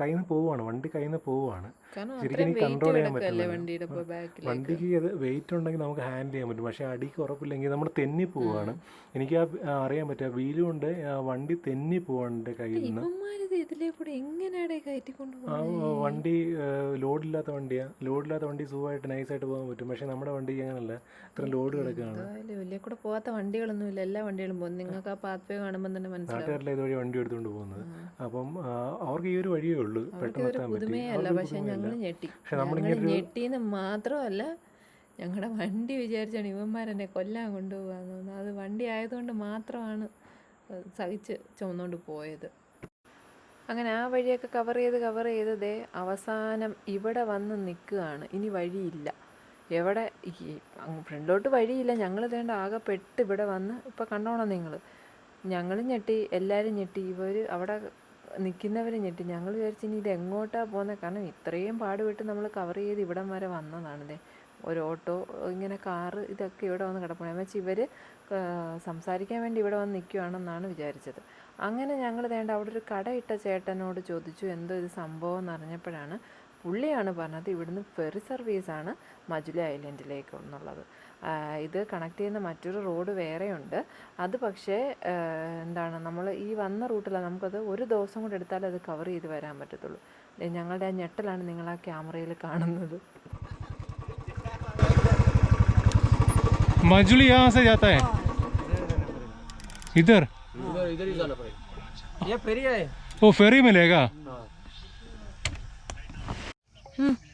കയ്യിൽ നിന്ന് പോവുകയാണ്, വണ്ടി കയ്യിൽ നിന്ന് പോവുകയാണ്. ശരിക്കും കൺട്രോൾ ചെയ്യാൻ പറ്റില്ല. വണ്ടിക്ക് അത് വെയിറ്റ് ഉണ്ടെങ്കിൽ നമുക്ക് ഹാൻഡിൽ ചെയ്യാൻ പറ്റും, പക്ഷേ അടിക്ക് ഉറപ്പില്ലെങ്കിൽ നമ്മൾ തെന്നി പോവുകയാണ്. എനിക്ക് അറിയാൻ പറ്റും, ആ വീല് കൊണ്ട് വണ്ടി തെന്നി പോവാണ് എൻ്റെ കയ്യിൽ നിന്ന്. ആ വണ്ടി ലോഡില്ലാത്ത വണ്ടിയാണ്, ലോഡില്ലാത്ത വണ്ടി സുഖമായിട്ട് നൈസായിട്ട് പോകാൻ പറ്റും. പക്ഷേ നമ്മുടെ വണ്ടിക്ക് അങ്ങനല്ല, ഇത്ര ലോഡ് കിടക്കുകയാണ്. വലിയ കൂടെ പോകാത്ത വണ്ടികളൊന്നുമില്ല, എല്ലാ വണ്ടികളും പോകും. നിങ്ങൾക്ക് ആ പാത്ത് വേ കാണുമ്പോൾ തന്നെ മനസ്സിലാവും. നാട്ടുകാരിലെ ഇതുവഴി വണ്ടി എടുത്തുകൊണ്ട് പോകുന്നത്. അപ്പം അവർക്ക് ഈ ഒരു വഴിയേ ഉള്ളൂ, പെട്ടെന്ന് എത്താൻ പറ്റും. പക്ഷെ ഞങ്ങൾ ഞെട്ടിന്ന് മാത്രമല്ല, ഞങ്ങളുടെ വണ്ടി വിചാരിച്ചാണ് ഇവന്മാരെന്നെ കൊല്ലാൻ കൊണ്ടുപോകാന്ന് തോന്നുന്നു. അത് വണ്ടി ആയതുകൊണ്ട് മാത്രമാണ് സഹിച്ച് ചുമന്നുകൊണ്ട് പോയത്. അങ്ങനെ ആ വഴിയൊക്കെ കവർ ചെയ്തതേ അവസാനം ഇവിടെ വന്ന് നിൽക്കുകയാണ്. ഇനി വഴിയില്ല, എവിടെ ഫ്രണ്ടിലോട്ട് വഴിയില്ല. ഞങ്ങൾ വേണ്ട ആകെ പെട്ട് ഇവിടെ വന്ന് ഇപ്പോൾ കണ്ടോണം നിങ്ങൾ. ഞങ്ങളും ഞെട്ടി, എല്ലാവരും ഞെട്ടി, ഇവർ അവിടെ നിൽക്കുന്നവർ ഞെട്ടി. ഞങ്ങൾ വിചാരിച്ചു ഇനി ഇത് എങ്ങോട്ടാണ് പോകുന്നത്. കാരണം ഇത്രയും പാടുപെട്ട് നമ്മൾ കവർ ചെയ്ത് ഇവിടം വരെ വന്നതാണിതേ. ഒരു ഓട്ടോ, ഇങ്ങനെ കാറ്, ഇതൊക്കെ ഇവിടെ വന്ന് കിടപ്പണം. എന്ന് വെച്ചാൽ ഇവർ സംസാരിക്കാൻ വേണ്ടി ഇവിടെ വന്ന് നിൽക്കുകയാണെന്നാണ് വിചാരിച്ചത്. അങ്ങനെ ഞങ്ങൾ വേണ്ട അവിടെ ഒരു കടയിട്ട ചേട്ടനോട് ചോദിച്ചു എന്തോ ഇത് സംഭവം എന്ന് അറിഞ്ഞപ്പോഴാണ് പുള്ളിയാണ് പറഞ്ഞത് ഇവിടുന്ന് ഫെറി സർവീസാണ് മജുലി ഐലൻഡിലേക്ക് എന്നുള്ളത്. ഇത് കണക്ട് ചെയ്യുന്ന മറ്റൊരു റോഡ് വേറെയുണ്ട്. അത് പക്ഷേ എന്താണ്, നമ്മൾ ഈ വന്ന റൂട്ടിലാണ്, നമുക്കത് ഒരു ദിവസം കൂടെ എടുത്താലേ അത് കവർ ചെയ്ത് വരാൻ പറ്റത്തുള്ളൂ. ഞങ്ങളുടെ ആ ഞെട്ടലാണ് നിങ്ങൾ ആ ക്യാമറയിൽ കാണുന്നത്. मजली यहाँ से जाता है, इधर इधर ही जाना पड़ेगा. ये फेरी है, वो फेरी मिलेगा.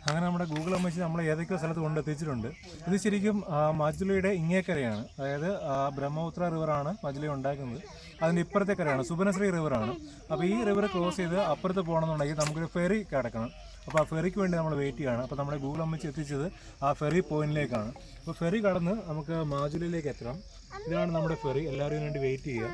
അങ്ങനെ നമ്മുടെ ഗൂഗിൾ അമ്മച്ചി നമ്മളെ ഏതൊക്കെയോ സ്ഥലത്ത് കൊണ്ടെത്തിച്ചിട്ടുണ്ട്. ഇത് ശരിക്കും മജുലിയുടെ ഇങ്ങേക്കരയാണ്, അതായത് ബ്രഹ്മപുത്ര റിവറാണ് മജുലി ഉണ്ടാക്കുന്നത്. അതിൻ്റെ ഇപ്പുറത്തെ കരയാണ് സുബനശ്രീ റിവറാണ്. അപ്പോൾ ഈ റിവർ ക്രോസ് ചെയ്ത് അപ്പുറത്ത് പോകണമെന്നുണ്ടെങ്കിൽ നമുക്കൊരു ഫെറി കിടക്കണം. അപ്പോൾ ആ ഫെറിക്ക് വേണ്ടി നമ്മൾ വെയിറ്റ് ചെയ്യണം. അപ്പോൾ നമ്മുടെ ഗൂഗിൾ അമ്മച്ചി എത്തിച്ചത് ആ ഫെറി പോയിന്റിലേക്കാണ്. അപ്പോൾ ഫെറി കടന്ന് നമുക്ക് മാജുലിയിലേക്ക് എത്തണം. ഇതാണ് നമ്മുടെ ഫെറി. എല്ലാവരും വേണ്ടി വെയിറ്റ് ചെയ്യുക.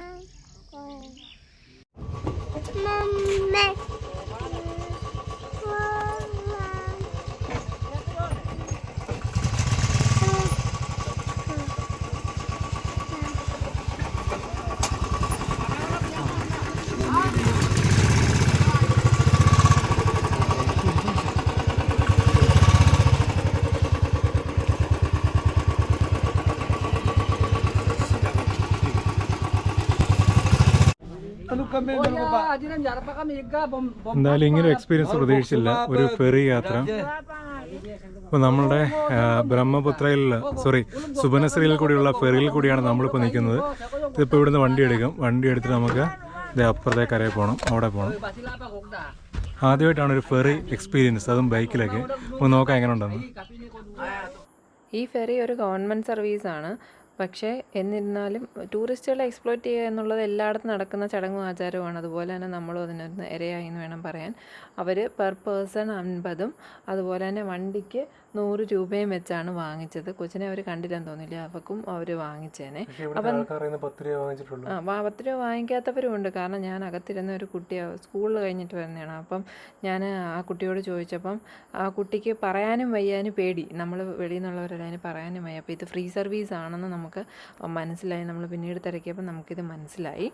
എന്തായാലും ഇങ്ങനെ എക്സ്പീരിയൻസ് പ്രതീക്ഷിച്ചില്ല, ഒരു ഫെറി യാത്ര. ഇപ്പോൾ നമ്മളുടെ ബ്രഹ്മപുത്രയിൽ സുബനശ്രീയിൽ കൂടിയുള്ള ഫെറിയിൽ കൂടിയാണ് നമ്മളിപ്പോൾ നിൽക്കുന്നത്. ഇതിപ്പോൾ ഇവിടുന്ന് വണ്ടി എടുക്കും. വണ്ടി എടുത്തിട്ട് നമുക്ക് ഇത് അപ്പുറത്തെ കരയിൽ പോകണം, അവിടെ പോകണം. ആദ്യമായിട്ടാണ് ഒരു ഫെറി എക്സ്പീരിയൻസ്, അതും ബൈക്കിലൊക്കെ. ഒന്ന് നോക്കാം എങ്ങനെ ഉണ്ടെന്ന്. ഈ ഫെറി ഒരു ഗവൺമെൻറ് സർവീസാണ്. പക്ഷേ എന്നിരുന്നാലും ടൂറിസ്റ്റുകളെ എക്സ്പ്ലോയിറ്റ് ചെയ്യുക എന്നുള്ളത് എല്ലായിടത്തും നടക്കുന്ന ചടങ്ങും ആചാരവുമാണ്. അതുപോലെ തന്നെ നമ്മളും അതിനൊന്ന് ഇരയായി എന്ന് വേണം പറയാൻ. അവർ പെർ പേഴ്സൺ 50, അതുപോലെ തന്നെ വണ്ടിക്ക് 100 രൂപയും വെച്ചാണ് വാങ്ങിച്ചത്. കൊച്ചിനെ അവർ കണ്ടില്ലെന്ന് തോന്നില്ല, അവർക്കും അവർ വാങ്ങിച്ചേനെ. അപ്പം 10 രൂപ വാങ്ങിക്കാത്തവരും ഉണ്ട്. കാരണം ഞാൻ അകത്തിരുന്ന ഒരു കുട്ടിയെ സ്കൂളിൽ കഴിഞ്ഞിട്ട് വരുന്നതാണ്. അപ്പം ഞാൻ ആ കുട്ടിയോട് ചോദിച്ചപ്പം ആ കുട്ടിക്ക് പറയാനും വയ്യാനും പേടി, നമ്മൾ വെളിയിൽ നിന്നുള്ളവരല്ല, അതിന് പറയാനും വയ്യ. അപ്പോൾ ഇത് ഫ്രീ സർവീസ് ആണെന്ന് നമുക്ക് മനസ്സിലായി. നമ്മൾ പിന്നീട് തിരക്കിയപ്പോൾ നമുക്കിത് മനസ്സിലായി.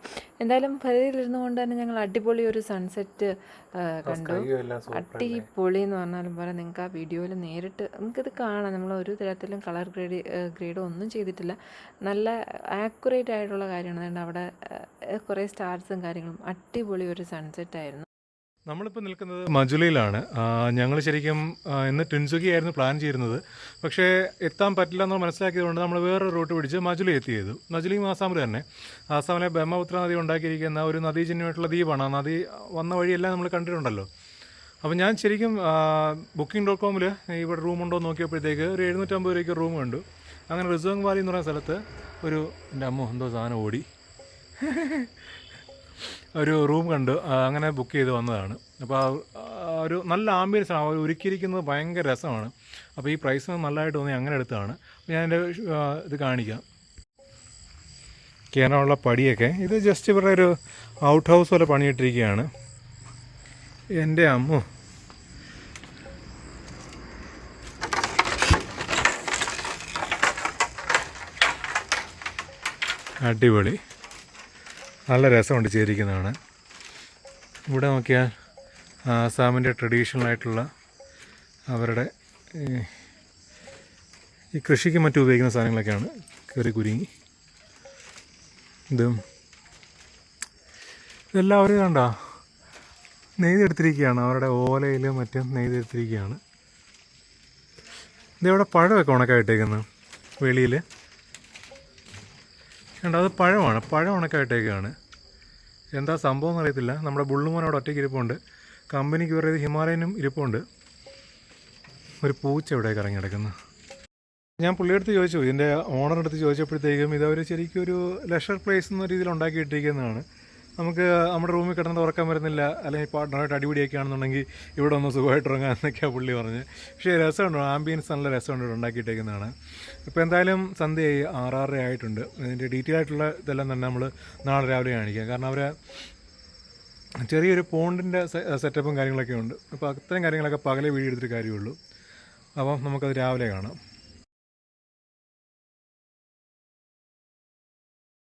എന്തായാലും ഫെറിയിലിരുന്നു കൊണ്ട് തന്നെ ഞങ്ങൾ അടിപൊളി ഒരു സൺസെറ്റ് കണ്ടു. അടിപൊളി എന്ന് പറഞ്ഞാലും പോലെ നിങ്ങൾക്ക് ആ വീഡിയോയിൽ നേരിട്ട് നമുക്കിത് കാണാം. നമ്മൾ ഒരു തരത്തിലും കളർ ഗ്രേഡോ ഒന്നും ചെയ്തിട്ടില്ല. നല്ല ആക്യുറേറ്റ് ആയിട്ടുള്ള കാര്യമാണ്. അതുകൊണ്ട് അവിടെ കുറേ സ്റ്റാർസും കാര്യങ്ങളും, അടിപൊളി ഒരു സൺസെറ്റ് ആയിരുന്നു. നമ്മളിപ്പോൾ നിൽക്കുന്നത് മജുലയിലാണ്. ഞങ്ങൾ ശരിക്കും ഇന്ന് ടിൻസുക്കി ആയിരുന്നു പ്ലാൻ ചെയ്യുന്നത്. പക്ഷേ എത്താൻ പറ്റില്ല എന്ന് മനസ്സിലാക്കിയതുകൊണ്ട് നമ്മൾ വേറൊരു റൂട്ട് പിടിച്ച് മജുലി എത്തിയത്. മജുലിയും ആസാമിൽ തന്നെ. ആസാമിലെ ബ്രഹ്മപുത്ര നദി ഉണ്ടാക്കിയിരിക്കുന്ന ഒരു നദീജന്യമായിട്ടുള്ള ദ്വീപാണ്. ആ നദി വന്ന വഴിയെല്ലാം നമ്മൾ കണ്ടിട്ടുണ്ടല്ലോ. അപ്പോൾ ഞാൻ ശരിക്കും Booking.comൽ ഇവിടെ റൂമുണ്ടോ എന്ന് നോക്കിയപ്പോഴത്തേക്ക് ഒരു 750 രൂപയ്ക്ക് റൂം കണ്ടു. അങ്ങനെ റിസോങ് വാലി എന്ന് പറയുന്ന സ്ഥലത്ത് ഒരു എൻ്റെ അമ്മ എന്തോ സാധനം ഓടി ഒരു റൂം കണ്ടു. അങ്ങനെ ബുക്ക് ചെയ്ത് വന്നതാണ്. അപ്പോൾ ഒരു നല്ല ആംബിയൻസാണ്. അവർ ഒരുക്കിയിരിക്കുന്നത് ഭയങ്കര രസമാണ്. അപ്പോൾ ഈ പ്രൈസിന് നല്ലതായിട്ട് തോന്നി അങ്ങനെ എടുത്തതാണ്. ഞാൻ എൻ്റെ ഇത് കാണിക്കാം. കയറാനുള്ള പടിയൊക്കെ ഇത് ജസ്റ്റ് ഇവരുടെ ഒരു ഔട്ട് ഹൗസ് പോലെ പണിയിട്ടിരിക്കുകയാണ്. എൻ്റെ അമ്മോ, അടിപൊളി, നല്ല രസമുണ്ട് ചെയ്തിരിക്കുന്നതാണ്. ഇവിടെ നോക്കിയാൽ ആസാമിൻ്റെ ട്രഡീഷണൽ ആയിട്ടുള്ള അവരുടെ ഈ കൃഷിക്ക് മറ്റും ഉപയോഗിക്കുന്ന സാധനങ്ങളൊക്കെയാണ് കയറി കുരുങ്ങി. ഇതെല്ലാം അവർ കണ്ടോ നെയ്തെടുത്തിരിക്കുകയാണ്. അവരുടെ ഓലയിലും മറ്റും നെയ്തെടുത്തിരിക്കുകയാണ്. ഇതവിടെ പഴമൊക്കെ ഉണക്കായിട്ടേക്കുന്നത് വെളിയിൽ കണ്ടോ, അത് പഴമാണ്. പഴം ഉണക്കായിട്ടേക്കാണ്. എന്താ സംഭവം എന്നറിയത്തില്ല. നമ്മുടെ ബുള്ളുമോൻ അവിടെ ഒറ്റയ്ക്ക് ഇരിപ്പുണ്ട്. കമ്പനിക്ക് പറയുന്നത് ഹിമാലയനും ഇരിപ്പുണ്ട്. ഒരു പൂച്ച ഇവിടേക്ക് ഇറങ്ങി കിടക്കുന്നു. ഞാൻ പുള്ളിയെടുത്ത് ചോദിച്ചു, ഇതിൻ്റെ ഓണറെടുത്ത് ചോദിച്ചപ്പോഴത്തേക്കും ഇതവർ ശരിക്കും ഒരു ലെഷർ പ്ലേസ് എന്ന രീതിയിൽ ഉണ്ടാക്കിയിട്ടിരിക്കുന്നതാണ്. നമുക്ക് നമ്മുടെ റൂമിൽ കിടന്നിട്ട് ഉറക്കാൻ വരുന്നില്ല, അല്ലെങ്കിൽ പാർട്ട്ണറായിട്ട് അടിപിടിയൊക്കെ ആണെന്നുണ്ടെങ്കിൽ ഇവിടെ ഒന്ന് സുഖമായിട്ട് ഉറങ്ങാൻ എന്നൊക്കെയാണ് പുള്ളി പറഞ്ഞ്. പക്ഷേ രസമുണ്ട്, ആംബിയൻസ് നല്ല രസമുണ്ട് ഇവിടെ ഉണ്ടാക്കിയിട്ടേക്കുന്നതാണ്. ഇപ്പോൾ എന്തായാലും സന്ധ്യയായി 6:30 ആയിട്ടുണ്ട്. ഇതിൻ്റെ ഡീറ്റെയിൽ ആയിട്ടുള്ള ഇതെല്ലാം തന്നെ നമ്മൾ നാളെ രാവിലെ കാണിക്കാം. കാരണം അവർ ചെറിയൊരു പോണ്ടിൻ്റെ സെറ്റപ്പും കാര്യങ്ങളൊക്കെ ഉണ്ട്. അപ്പോൾ അത്തരം കാര്യങ്ങളൊക്കെ പകലെ വീഡിയോ എടുത്തിട്ട് കാര്യമുള്ളൂ. അപ്പം നമുക്കത് രാവിലെ കാണാം.